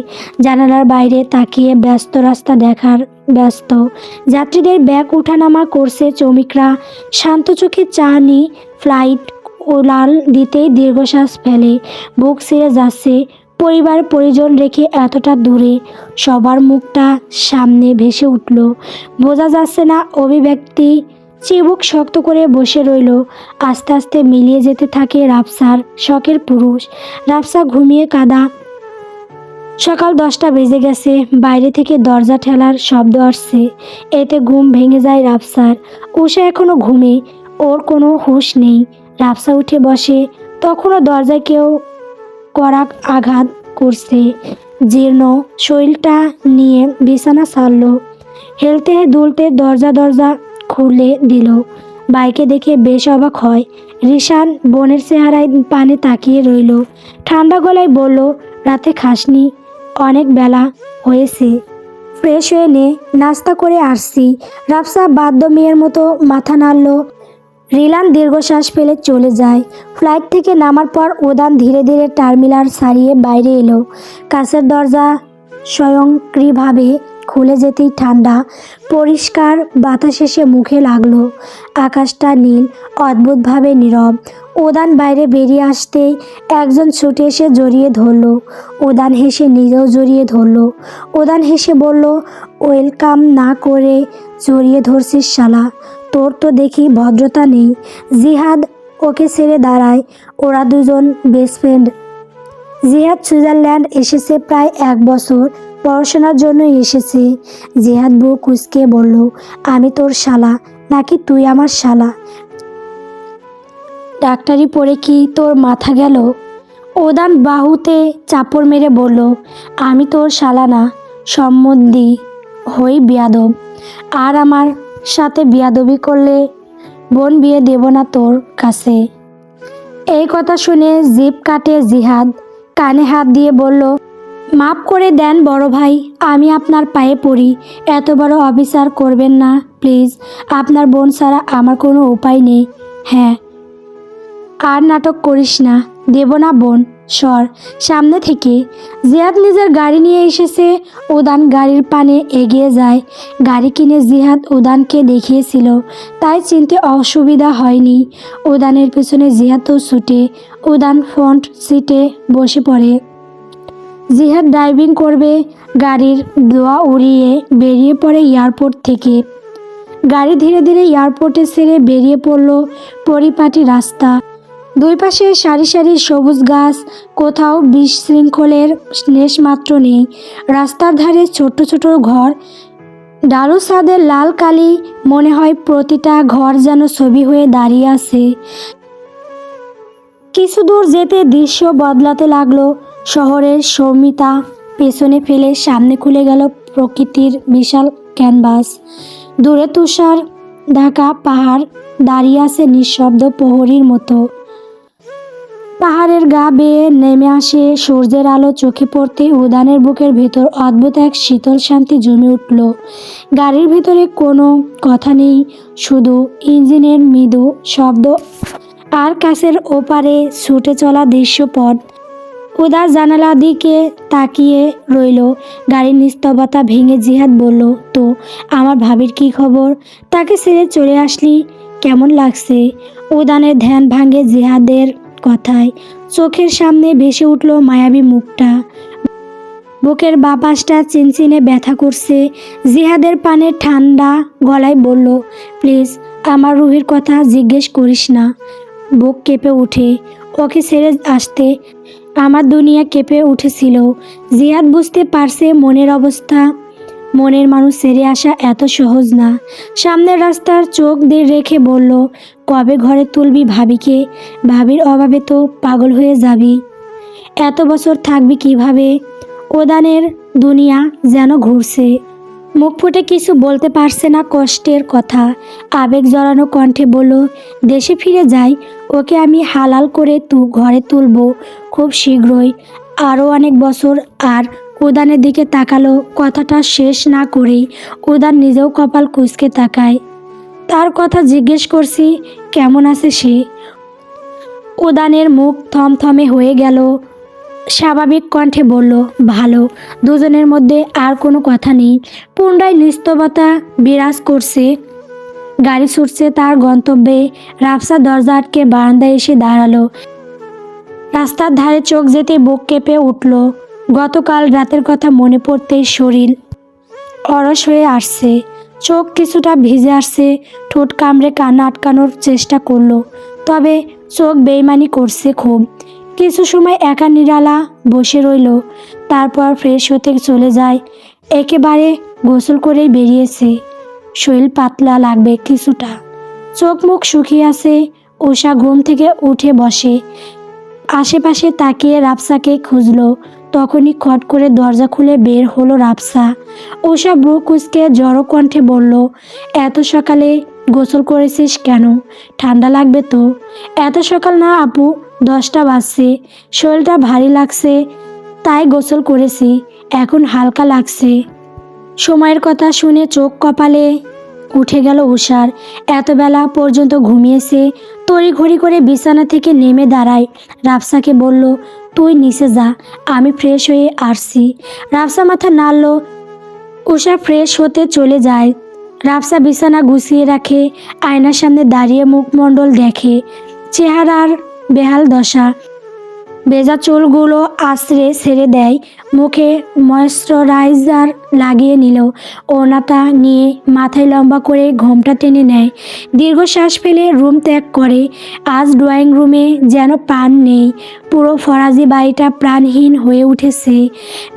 জানালার বাইরে তাকিয়ে ব্যস্ত রাস্তা দেখার ব্যস্ত। যাত্রীদের ব্যাগ ওঠানামা করছে শ্রমিকরা শান্ত চোখে চা নি। ফ্লাইট উড়াল দিতেই দীর্ঘশ্বাস ফেলে, বুক ছিঁড়ে যাচ্ছে। পরিবার পরিজন রেখে এতটা দূরে, সবার মুখটা সামনে ভেসে উঠল। বোঝা যাচ্ছে না অভিব্যক্তি। চিবুক শক্ত করে বসে রইল। আস্তে আস্তে মিলিয়ে যেতে থাকে রাফসার শখের পুরুষ। রাফসা ঘুমিয়ে কাঁদা। সকাল 10টা বেজে গেছে। বাইরে থেকে দরজা ঠেলার শব্দ আসছে। এতে ঘুম ভেঙে যায় রাফসার। উষা এখনো ঘুমে, ওর কোনো হুঁশ নেই। রাফসা উঠে বসে, তখনও দরজায় কেউ কড়া আঘাত করছে। জীর্ণ শরীরটা নিয়ে বিছানা ছাড়ল। হেলতে দুলতে দরজা খুলে দিল। বাইকে দেখে বেশ অবাক হয়। রিশান বোনের চেহারায় পানে তাকিয়ে রইল। ঠান্ডা গলায় বলল, রাতে খাসনি? অনেক বেলা হয়েছে, ফ্রেশ হয়ে নে, নাস্তা করে আসছি। রাফসা বাধ্য মেয়ের মতো মাথা নাড়ল। রিলান দীর্ঘশ্বাস ফেলে চলে যায়। ফ্লাইট থেকে নামার পর উড়ান ধীরে ধীরে টার্মিনাল ছাড়িয়ে বাইরে এলো। কাছের দরজা স্বয়ংক্রিয়ভাবে খুলে যেতেই ঠান্ডা পরিষ্কার বাতাস এসে মুখে লাগলো। আকাশটা নীল, অদ্ভুতভাবে নীরব। উড়ান বাইরে বেরিয়ে আসতেই একজন ছুটে এসে জড়িয়ে ধরল। উড়ান হেসে নিজেও জড়িয়ে ধরল। উড়ান হেসে বলল, ওয়েলকাম না করে জড়িয়ে ধরছিস শালা, তোর তো দেখি ভদ্রতা নেই। জিহাদ ওকে ছেড়ে দাঁড়ায়। ওরা দুজন বেস্ট ফ্রেন্ড। জিহাদ সুইজারল্যান্ড এসেছে প্রায় 1 বছর, পড়াশোনার জন্য এসেছে। জিহাদ বউ কুঁচকে বলল, আমি তোর শালা নাকি তুই আমার শালা? ডাক্তারি পড়ে কি তোর মাথা গেল? উড়ান বাহুতে চাপড় মেরে বলল, আমি তোর শালা না, সম্বন্ধী হই বেয়াদব। আর আমার সাথে বেয়াদবি করলে বোন বিয়ে দেব না তোর কাছে। এই কথা শুনে জিভ কাটে জিহাদ। কানে হাত দিয়ে বলল, মাফ করে দেন বড় ভাই, আমি আপনার পায়ে পড়ি। এত বড় অবিচার করবেন না প্লিজ। আপনার বোন ছাড়া আমার কোনো উপায় নেই। হ্যাঁ, আর নাটক করিস না, দেব না বোন, সর সামনে থেকে। জিহাদ নিজের গাড়ি নিয়ে এসেছে। উড়ান গাড়ির পানে এগিয়ে যায়। গাড়ি কিনে জিহাদ উড়ানকে দেখিয়েছিল, তাই চিনতে অসুবিধা হয়নি। উড়ানের পেছনে জিহাদও ছুটে। উড়ান ফ্রন্ট সিটে বসে পড়ে। জিহাদ ড্রাইভিং করবে। গাড়ির ধোঁয়া উড়িয়ে বেরিয়ে পড়ে এয়ারপোর্ট থেকে। গাড়ি ধীরে ধীরে এয়ারপোর্টে ছেড়ে বেরিয়ে পড়ল পরিপাটি রাস্তা। দুই পাশে সারি সারি সবুজ গাছ, কোথাও বিশৃঙ্খলের লেশমাত্র নেই। রাস্তার ধারে ছোট ছোট ঘর, ডালু ছাদের লাল কালি, মনে হয় প্রতিটা ঘর যেন ছবি হয়ে দাঁড়িয়ে আছে। কিছু দূর যেতে দৃশ্য বদলাতে লাগলো। শহরের সৌমিতা পেছনে ফেলে সামনে খুলে গেল প্রকৃতির বিশাল ক্যানভাস। দূরে তুষার ঢাকা পাহাড় দাঁড়িয়ে আছে নিঃশব্দ প্রহরীর মতো। পাহাড়ের গা বেয়ে নেমে আসে সূর্যের আলো চোখে পড়তে উদানের বুকের ভেতর অদ্ভুত এক শীতল শান্তি জমে উঠল। গাড়ির ভেতরে কোনো কথা নেই, শুধু ইঞ্জিনের মৃদু শব্দ আর কাছের ওপারে ছুটে চলা দৃশ্যপট। উদার জানালা দিকে তাকিয়ে রইল। গাড়ির নিস্তব্ধতা ভেঙে জিহাদ বলল, তো আমার ভাবির কি খবর? তাকে ছেড়ে চলে আসলি, কেমন লাগছে? উদানের ধ্যান ভাঙে জিহাদের কথায়। চোখের সামনে ভেসে উঠল মায়াবী মুখটা। বুকের বাপাসটা চিনচিনে ব্যথা করছে। জিহাদের পানে ঠান্ডা গলায় বলল, প্লিজ আমার রুহির কথা জিজ্ঞেস করিস না। বুক কেঁপে ওঠে। ওকে ছেড়ে আসতে আমার দুনিয়া কেঁপে উঠেছিল। জিহাদ বুঝতে পারছে মনের অবস্থা। মনের মানুষ ছেড়ে আসা এত সহজ না। সামনের রাস্তার চোখ দিয়ে রেখে বলল, কবে ঘরে তুলবি ভাবিকে? ভাবির অভাবে তো পাগল হয়ে যাবি। এত বছর থাকবি কিভাবে? উদানের দুনিয়া যেন ঘুরছে। মুখ ফুটে কিছু বলতে পারছে না, কষ্টের কথা। আবেগ জড়ানো কণ্ঠে বলল, দেশে ফিরে যাই, ওকে আমি হালাল করে ঘরে তুলব খুব শীঘ্রই, আরও অনেক বছর। আর উদানের দিকে তাকালো। কথাটা শেষ না করেই উদান নিজেও কপাল কুঁচকে তাকায়। তার কথা জিজ্ঞেস করছি, কেমন আছে সে? উদানের মুখ থমথমে হয়ে গেল। স্বাভাবিক কণ্ঠে বলল, ভালো। দুজনের মধ্যে আর কোনো কথা নেই। পুনরায় নিস্তব্ধতা বিরাজ করছে। গাড়ি ছুটছে তার গন্তব্যে। রাফসা দরজা আটকে বারান্দায় এসে দাঁড়ালো। রাস্তার ধারে চোখ যেতে বুক কেঁপে উঠল। গতকাল রাতের কথা মনে পড়তেই শরীর অরস হয়ে আসছে। চোখ কিছুটা ভিজে আসছে। ঠোঁট কামড়ে কান্না আটকানোর চেষ্টা করলো, তবে চোখ বেইমানি করছে খুব। কিছু সময় একা নিরালা বসে রইল, তারপর ফ্রেশ হতে চলে যায়। একেবারে গোসল করেই বেরিয়েছে। শরীর পাতলা লাগবে কিছুটা। চোখ মুখ শুকিয়ে আছে। উষা ঘুম থেকে উঠে বসে। আশেপাশে তাকিয়ে রাফসাকে খুঁজলো। তখনই খট করে দরজা খুলে বের হলো রাফসা। উষা ব্রু কুঁচকে জড়ো কণ্ঠে বলল, এত সকালে গোসল করেছিস কেন? ঠান্ডা লাগবে তো। এত সকাল না আপু, 10টা বাজছে। শরীরটা ভারী লাগছে তাই গোসল করেছি, এখন হালকা লাগছে। সময়ের কথা শুনে চোখ কপালে উঠে গেল উষার। এত বেলা পর্যন্ত ঘুমিয়েছে। তড়িঘড়ি করে বিছানা থেকে নেমে দাঁড়ায়। রাফসাকে বলল, তুই নিচে যা, আমি ফ্রেশ হয়ে আসছি। রাফসা মাথা নাড়ল। উষা ফ্রেশ হতে চলে যায়। রাফসা বিছানা গুছিয়ে রাখে। আয়নার সামনে দাঁড়িয়ে মুখমণ্ডল দেখে। চেহারার বেহাল দশা। ভেজা চুলগুলো আছড়ে ছেড়ে দেয়। মুখে ময়েশ্চারাইজার লাগিয়ে নিল। ওড়নাটা নিয়ে মাথায় লম্বা করে ঘোমটা টেনে নেয়। দীর্ঘশ্বাস ফেলে রুম ত্যাগ করে। আজ ড্রয়িং রুমে যেন প্রাণ নেই। পুরো ফরাজি বাড়িটা প্রাণহীন হয়ে উঠেছে।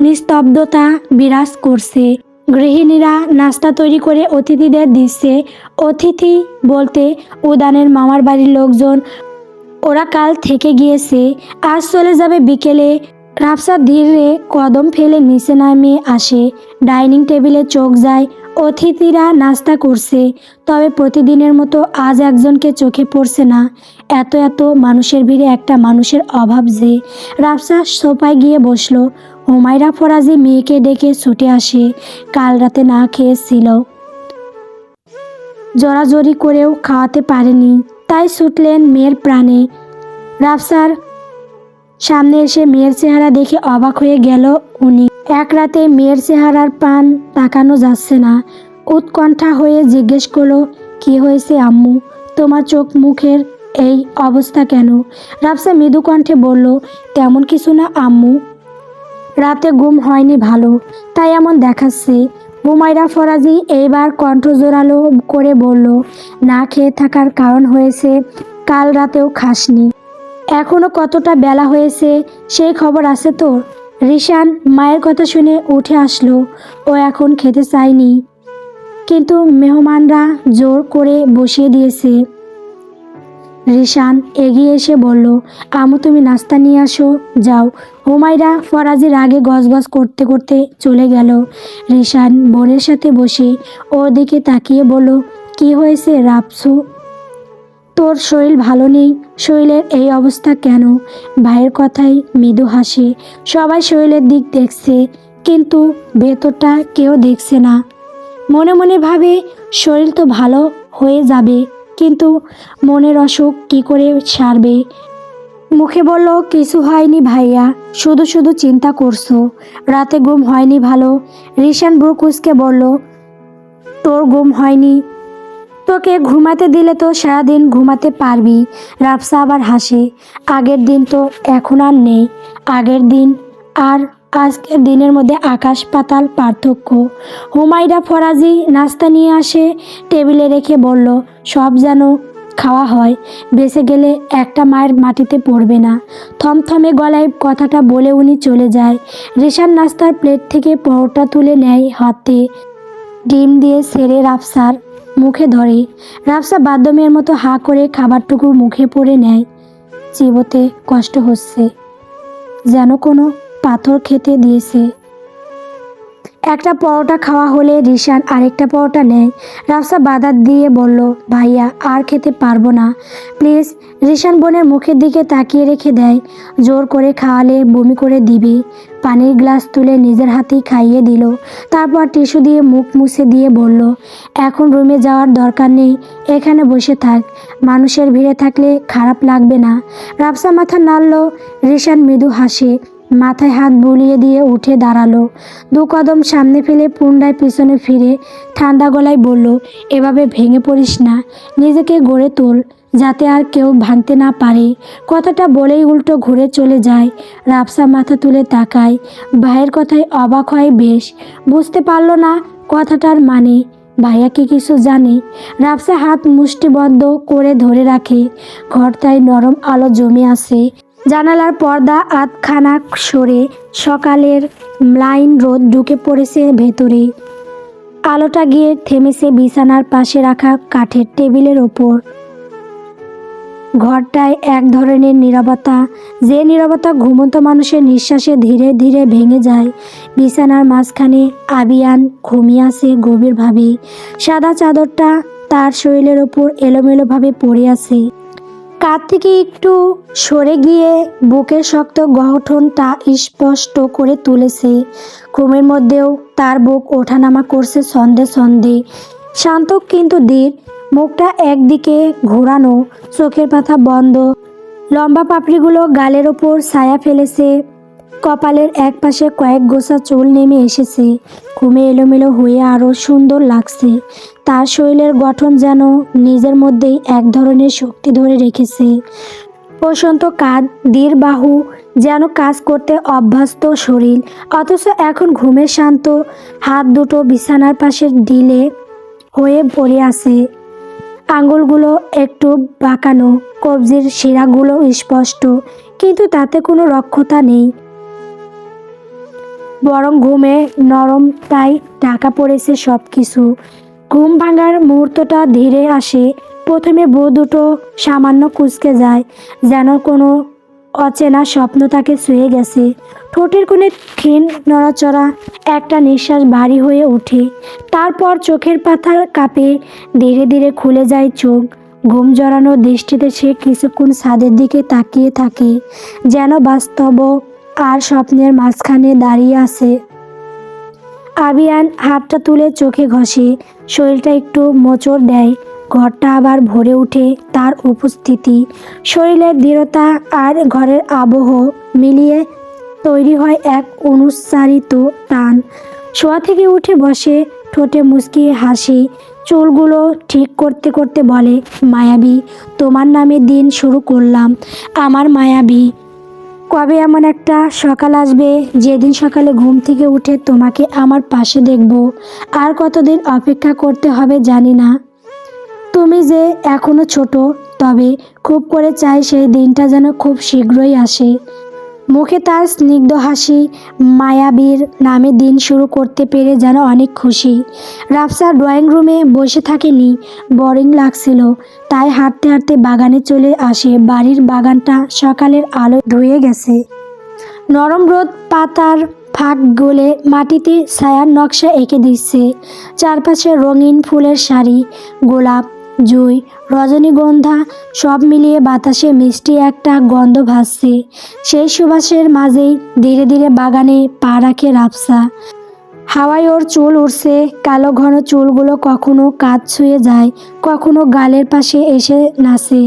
নিস্তব্ধতা বিরাজ করছে। গৃহিণীরা নাস্তা তৈরি করে অতিথিদের দিচ্ছে। অতিথি বলতে উদানের মামার বাড়ির লোকজন। ওরা কাল থেকে গিয়েছে, আজ চলে যাবে বিকেলে। রাফসা ধীরে কদম ফেলে নিচে নামিয়ে আসে। ডাইনিং টেবিলে চোখ যায়। অতিথিরা নাস্তা করছে, তবে প্রতিদিনের মতো আজ একজনকে চোখে পড়ছে না। এত এত মানুষের ভিড়ে একটা মানুষের অভাব যে। রাফসা সোফায় গিয়ে বসলো। হুমায়রা ফরাজি মেয়েকে ডেকে ছুটে আসে। কাল রাতে না খেয়েছিল, জোরাজোরি করেও খাওয়াতে পারেনি, তাই ছুটলেন মেয়ের প্রাণে। রাফসার সামনে এসে মেয়ের চেহারা দেখে অবাক হয়ে গেল উনি। এক রাতে মেয়ের চেহারার পান তাকানো যাচ্ছে না। উৎকণ্ঠা হয়ে জিজ্ঞেস করলো, কি হয়েছে আম্মু? তোমার চোখ মুখের এই অবস্থা কেন? রাফসা মৃদু কণ্ঠে বলল, তেমন কিছু না আম্মু, রাতে ঘুম হয়নি ভালো, তাই এমন দেখাচ্ছে। হুমায়রা ফরাজি এইবার কণ্ঠ জোরালো করে বলল, না খেয়ে থাকার কারণ হয়েছে কাল রাতেও খাসনি। এখনো কতটা বেলা হয়েছে সেই খবর আছে তোর? রিশান মায়ের কথা শুনে উঠে আসলো। ও এখন খেতে চায়নি, কিন্তু মেহমানরা জোর করে বসিয়ে দিয়েছে। রিশান এগিয়ে এসে বলল, আম্মু তুমি নাস্তা নিয়ে আসো, যাও। হুমায়রা ফরাজি রাগে গজগজ করতে করতে চলে গেল। রিশান বোনের সাথে বসে ওর দিকে তাকিয়ে বলল, কি হয়েছে রাফসু? তোর শরীর ভালো নেই, শরীরের এই অবস্থা কেন? ভাইয়ের কথায় মৃদু হাসে। সবাই শরীরের দিক দেখছে, কিন্তু ভেতরটা কেউ দেখছে না। মনে মনে ভাবে শরীর তো ভালো হয়ে যাবে, কিন্তু মনের অসুখ কি করে সারবে? মুখে বলল, কিছু হয়নি ভাইয়া, শুধু শুধু চিন্তা করছো, রাতে ঘুম হয়নি ভালো। রিশান ব্রু কুঁচকে বলল, তোর ঘুম হয়নি? তোকে ঘুমাতে দিলে তো সারাদিন ঘুমাতে পারবি। রাফসা আবার হাসে। আগের দিন তো এখন আর নেই। আগের দিন আর আজকের দিনের মধ্যে আকাশ পাতাল পার্থক্য। হুমায়রা ফরাজি নাস্তা নিয়ে আসে, টেবিলে রেখে বলল, সব যেন খাওয়া হয়, বেঁচে গেলে একটা মায়ের মাটিতে পড়বে না। থমথমে গলায় কথাটা বলে উনি চলে যায়। রেশান নাস্তার প্লেট থেকে পরোটা তুলে নেয় হাতে, ডিম দিয়ে সেরে রাফসার মুখে ধরে। রাফসা বাথরুমের মতো হাঁ করে খাবারটুকু মুখে পড়ে নেয়। চিবোতে কষ্ট হচ্ছে, যেন কোনো পাথর খেতে দিয়েছে। একটা পরোটা খাওয়া হলে রিশান আরেকটা পরোটা নেয়। রাফসা বাধা দিয়ে বলল, ভাইয়া আর খেতে পারবো না, প্লিজ। রিশান বোনের মুখের দিকে তাকিয়ে রেখে দেয়। জোর করে খাওয়ালে বমি করে দিবে। পানির গ্লাস তুলে নিজের হাতেই খাইয়ে দিল। তারপর টিস্যু দিয়ে মুখ মুছে দিয়ে বলল, এখন রুমে যাওয়ার দরকার নেই, এখানে বসে থাক, মানুষের ভিড়ে থাকলে খারাপ লাগবে না। রাফসা মাথা নাড়ল। রিশান মৃদু হাসে, মাথায় হাত বুলিয়ে দিয়ে উঠে দাঁড়ালো। দু কদম সামনে ফেলে পুনরায় পিছনে ফিরে ঠান্ডা গলায় বলল, এভাবে ভেঙে পড়িস না, নিজেকে গড়ে তোল, যাতে আর কেউ ভাঙতে না পারে। কথাটা বলেই উল্টো ঘুরে চলে যায়। রাফসা মাথা তুলে তাকায়। ভাইয়ের কথায় অবাক হয় বেশ, বুঝতে পারল না কথাটার মানে। ভাইয়া কি কিছু জানে? রাফসা হাত মুষ্টিবদ্ধ করে ধরে রাখে। ঘরটায় নরম আলো জমে আছে। জানালার পর্দা আধখানা সরে সকালের ম্লান রোদ ঢুকে পড়েছে ভেতরে। আলোটা গিয়ে থেমেছে বিছানার পাশে রাখা কাঠের টেবিলের ওপর। ঘরটায় এক ধরনের নীরবতা, যে নীরবতা ঘুমন্ত মানুষের নিঃশ্বাসে ধীরে ধীরে ভেঙে যায়। বিছানার মাঝখানে আবিয়ান ঘুমিয়ে আছে গভীরভাবে। সাদা চাদরটা তার শরীরের ওপর এলোমেলোভাবে পড়ে আছে। কাঁধ থেকে একটু সরে গিয়ে বুকের শক্ত গঠনটা স্পষ্ট করে তুলেছে। ঘুমের মধ্যেও তার বুক ওঠানামা করছে ছন্দে ছন্দে। শান্ত কিন্তু দৃঢ়। মুখটা একদিকে ঘোরানো, চোখের পাতা বন্ধ। লম্বা পাপড়িগুলো গালের ওপর ছায়া ফেলেছে। কপালের এক পাশে কয়েক গোছা চুল নেমে এসেছে। ঘুমে এলোমেলো হয়ে আরও সুন্দর লাগছে। তার শরীরের গঠন যেন নিজের মধ্যেই এক ধরনের শক্তি ধরে রেখেছে। প্রশান্ত কাঁধ, দৃঢ় বাহু, যেন কাজ করতে অভ্যস্ত শরীর। অথচ এখন ঘুমের শান্ত। হাত দুটো বিছানার পাশে ঢিলে হয়ে পড়ে আছে। আঙুলগুলো একটু বাঁকানো, কবজির শিরাগুলো স্পষ্ট, কিন্তু তাতে কোনো রক্ষতা নেই। বরং ঘুমে নরমতায় ঢাকা পড়েছে সব কিছু। ঘুম ভাঙার মুহূর্তটা ধীরে আসে। প্রথমে বুক দুটো সামান্য কুঁচকে যায়, যেন কোনো অচেনা স্বপ্ন তাকে ছুঁয়ে গেছে। ঠোঁটের কোণে ক্ষীণ নড়াচড়া, একটা নিঃশ্বাস ভারী হয়ে ওঠে। তারপর চোখের পাতা কাঁপে, ধীরে ধীরে খুলে যায় চোখ। ঘুম জড়ানো দৃষ্টিতে সে কিছুক্ষণ ছাদের দিকে তাকিয়ে থাকে, যেন বাস্তব আর স্বপ্নের মাঝখানে দাঁড়িয়ে আছে। আবিয়ান হাতটা তুলে চোখে ঘষে, শরীরটা একটু মোচড় দেয়। ঘরটা আবার ভরে ওঠে তার উপস্থিতি। শরীরের দৃঢ়তা আর ঘরের আবহ মিলিয়ে তৈরি হয় এক অনুচ্চারিত টান। শোয়া থেকে উঠে বসে, ঠোঁটে মুচকিয়ে হাসি। চুলগুলো ঠিক করতে করতে বলে, মায়াবী, তোমার নামে দিন শুরু করলাম, আমার মায়াবী। কবে এমন একটা সকাল আসবে যেদিন সকালে ঘুম থেকে উঠে তোমাকে আমার পাশে দেখব? আর কতদিন অপেক্ষা করতে হবে জানি না। তুমি যে এখনো ছোট, তবে খুব করে চাই সেই দিনটা যেন খুব শীঘ্রই আসে। মুখে তার স্নিগ্ধ হাসি। মায়াবীর নামে দিন শুরু করতে পেরে যেন অনেক খুশি। রাফসা ড্রয়িং রুমে বসে থাকেনি, বোরিং লাগছিল, তাই হাঁটতে হাঁটতে বাগানে চলে আসে। বাড়ির বাগানটা সকালের আলো ধুয়ে গেছে। নরম রোদ পাতার ফাঁক গলে মাটিতে ছায়ার নকশা এঁকে দিচ্ছে। চারপাশে রঙিন ফুলের সারি, গোলাপ, জুঁই, রজনীগন্ধা সব মিলিয়ে বাতাসে মিষ্টি একটা গন্ধ ভাসছে। সেই সুবাসের মাঝেই ধীরে ধীরে বাগানে পা রাখে রাফসা। হাওয়ায় ওর চুল উড়ছে, কালো ঘন চুলগুলো কখনো কাঁধ ছুঁয়ে যায়, কখনো গালের পাশে এসে নাচে।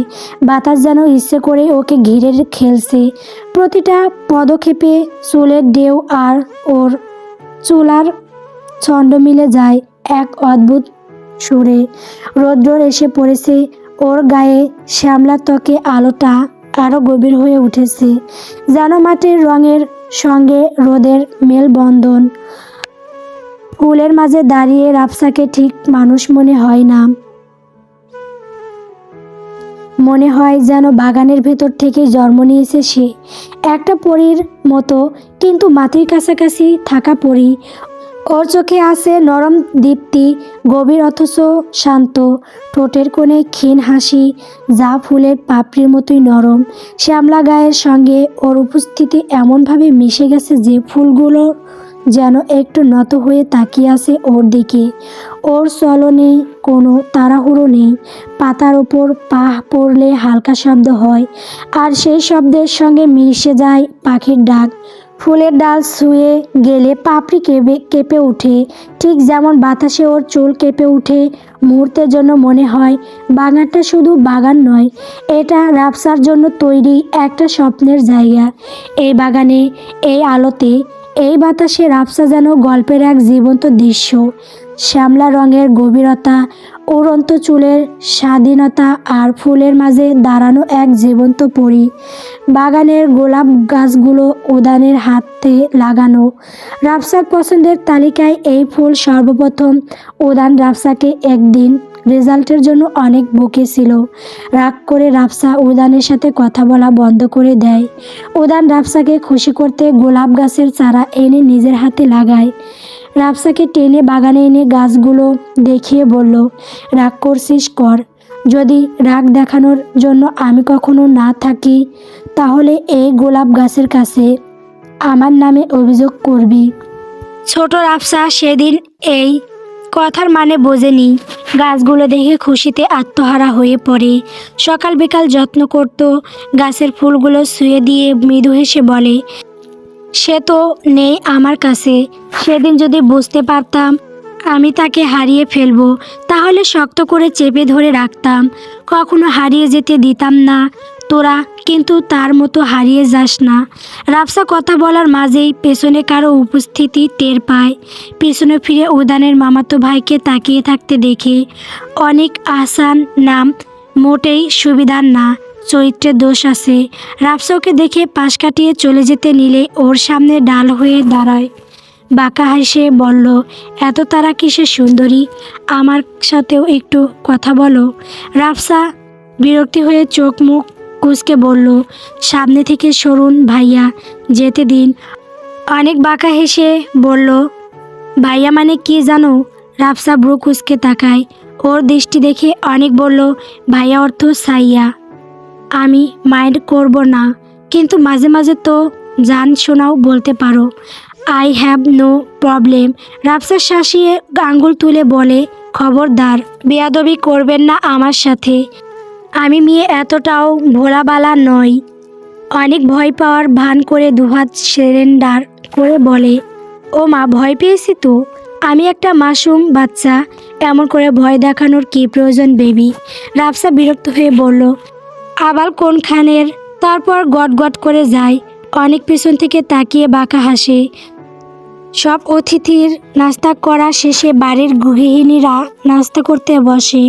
বাতাস যেন ইচ্ছে করে ওকে ঘিরে খেলছে। প্রতিটা পদক্ষেপে চুলের ঢেউ আর ওর চুলার ছন্দ মিলে যায় এক অদ্ভুত সুরে। রৌদ্র এসে পড়েছে, ওর গায়ে শ্যামলা ত্বকে আলোটা আরো গভীর হয়ে উঠেছে, যেন মাটির রঙের সঙ্গে রোদের মেলবন্ধন। ফুলের মাঝে দাঁড়িয়ে রাফসাকে ঠিক মানুষ মনে হয় না, মনে হয় যেন বাগানের ভেতর থেকে জন্ম নিয়েছে সে, একটা পরীর মতো, কিন্তু মাটির কাছাকাছি থাকা পরী। ওর চোখে আছে নরম দীপ্তি, গভীর অথচ শান্ত, ঠোঁটের কোণে ক্ষীণ হাসি যা ফুলের পাপড়ির মতোই নরম। শ্যামলা গায়ের সঙ্গে ওর উপস্থিতি এমনভাবে মিশে গেছে যে ফুলগুলো যেন একটু নত হয়ে তাকিয়ে আছে ওর দিকে। ওর চলনে কোনো তাড়াহুড়ো নেই, পাতার ওপর পা পড়লে হালকা শব্দ হয়, আর সেই শব্দের সঙ্গে মিশে যায় পাখির ডাক। ফুলের ডাল ছুঁয়ে গেলে পাপড়ি কেঁপে ওঠে, ঠিক যেমন বাতাসে ওর চুল কেঁপে ওঠে। মুহূর্তের জন্য মনে হয় বাগানটা শুধু বাগান নয়, এটা রাফসার জন্য তৈরি একটা স্বপ্নের জায়গা। এই বাগানে, এই আলোতে, এই বাতাসে রাফসা যেন গল্পের এক জীবন্ত দৃশ্য। শ্যামলা রঙের গভীরতা, উড়ন্ত চুলের স্বাধীনতা, আর ফুলের মাঝে দাঁড়ানো এক জীবন্ত পরী। বাগানের গোলাপ গাছগুলো উদ্যানের হাতে লাগানো। রাফসার পছন্দের তালিকায় এই ফুল সর্বপ্রথম। উদ্যান রাফসাকে একদিন রেজাল্টের জন্য অনেক বকেছিল। রাগ করে রাফসা উদ্যানের সাথে কথা বলা বন্ধ করে দেয়। উদ্যান রাফসাকে খুশি করতে গোলাপ গাছের চারা এনে নিজের হাতে লাগায়। রাফসাকে টেনে বাগানে এনে গাছগুলো দেখিয়ে বলল, রাগ করছিস কর, যদি রাগ দেখানোর জন্য আমি কখনো না থাকি তাহলে এই গোলাপ গাছের কাছে আমার নামে অভিযোগ করবি। ছোট রাফসা সেদিন এই কথার মানে বোঝেনি। গাছগুলো দেখে খুশিতে আত্মহারা হয়ে পড়ে। সকাল বিকাল যত্ন করত, গাছের ফুলগুলো ছুঁয়ে দিয়ে মৃদু হেসে বলে, সে তো নেই আমার কাছে। সেদিন যদি বুঝতে পারতাম আমি তাকে হারিয়ে ফেলবো, তাহলে শক্ত করে চেপে ধরে রাখতাম, কখনো হারিয়ে যেতে দিতাম না। তোরা কিন্তু তার মতো হারিয়ে যাস না। রাফসা কথা বলার মাঝেই পেছনে কারো উপস্থিতি টের পায়। পেছনে ফিরে উদ্যানের মামাতো ভাইকে তাকিয়ে থাকতে দেখে। অনেক আহসান নাম, মোটেই সুবিধার না, চরিত্রের দোষ আছে। রাফসা ওকে দেখে পাশ কাটিয়ে চলে যেতে নিলে ওর সামনে ডাল হয়ে দাঁড়ায়। বাঁকা হেসে বলল, এত তারা কিসের সুন্দরী, আমার সাথেও একটু কথা বলো। রাফসা বিরক্তি হয়ে চোখ মুখ কুঁচকে বলল, সামনে থেকে সরুন ভাইয়া, যেতে দিন। অনেক বাঁকা হেসে বলল, ভাইয়া মানে কি জানো? রাফসা ব্রু কুঁচকে তাকায়। ওর দৃষ্টি দেখে অনেক বলল, ভাইয়া অর্থ সাইয়া। আমি মাইন্ড করব না, কিন্তু মাঝে মাঝে তো জান শোনাও বলতে পারো। I have no problem. Rafsa শাসিয়ে আঙ্গুল তুলে বলে, খবরদার বেয়াদবি করবেন না আমার সাথে, আমি মেয়ে এতটাও ভোলাবালা নই। অনেক ভয় পাওয়ার ভান করে দুহাত সেরেন্ডার করে বলে, ও মা, ভয় পেয়েছি তো, আমি একটা মাসুম বাচ্চা, এমন করে ভয় দেখানোর কি প্রয়োজন বেবি? রাফসা বিরক্ত হয়ে বলল, আবার কোনখানের? তারপর গট গট করে যায়। অনেক পেছন থেকে তাকিয়ে বাঁকা হাসে। সব অতিথির নাস্তা করা শেষে বাড়ির গৃহিণীরা নাস্তা করতে বসে।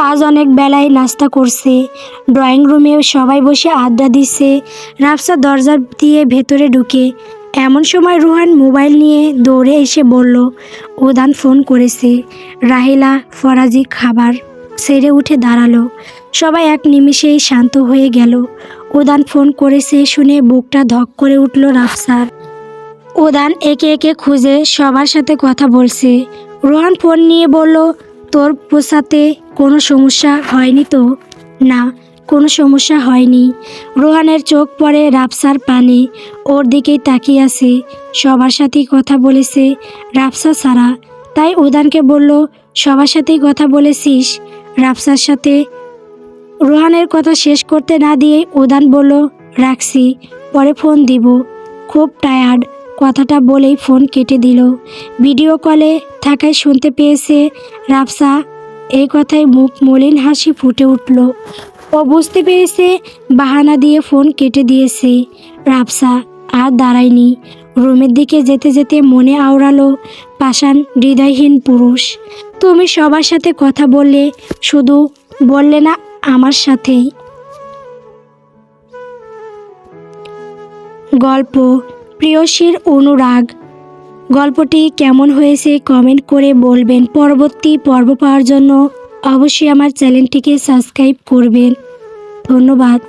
আজ অনেক বেলায় নাস্তা করছে। ড্রয়িং রুমে সবাই বসে আড্ডা দিচ্ছে। রাফসা দরজা দিয়ে ভেতরে ঢুকে। এমন সময় রুহান মোবাইল নিয়ে দৌড়ে এসে বলল, উদ্যান ফোন করেছে। রাহিলা ফরাজি খাবার সেরে উঠে দাঁড়ালো। সবাই এক নিমিষেই শান্ত হয়ে গেল। উদ্যান ফোন করেছে শুনে বুকটা ধক করে উঠল রাফসার। উদ্যান একে একে খুঁজে সবার সাথে কথা বলছে। রোহান ফোন নিয়ে বলল, তোর পোষাতে কোনো সমস্যা হয়নি তো? না, কোনো সমস্যা হয়নি। রোহানের চোখ পড়ে রাফসার পানে, ওর দিকেই তাকিয়ে আছে। সবার সাথেই কথা বলেছে রাফসা ছাড়া। তাই উদ্যানকে বলল, সবার সাথেই কথা বলেছিস? রাফসার সাথে। রোহানের কথা শেষ করতে না দিয়ে উদান বলল, রাখছি, পরে ফোন দিব, খুব টায়ার্ড। কথাটা বলেই ফোন কেটে দিল। ভিডিও কলে থাকায় শুনতে পেয়েছে রাফসা। এই কথায় মুখ মলিন হাসি ফুটে উঠল। ও বুঝতে পেরেছে বাহানা দিয়ে ফোন কেটে দিয়েছে। রাফসা আর দাঁড়ায়নি। রুমের দিকে যেতে যেতে মনে আওড়ালো পাষাণ হৃদয়হীন পুরুষ। তুমি সবার সাথে কথা বললে, শুধু বললে না আমার সাথেই। গল্প প্রেয়সীর অনুরাগ। গল্পটি কেমন হয়েছে কমেন্ট করে বলবেন। পরবর্তী পর্ব পাওয়ার জন্য অবশ্যই আমার চ্যানেলটিকে সাবস্ক্রাইব করবেন। ধন্যবাদ।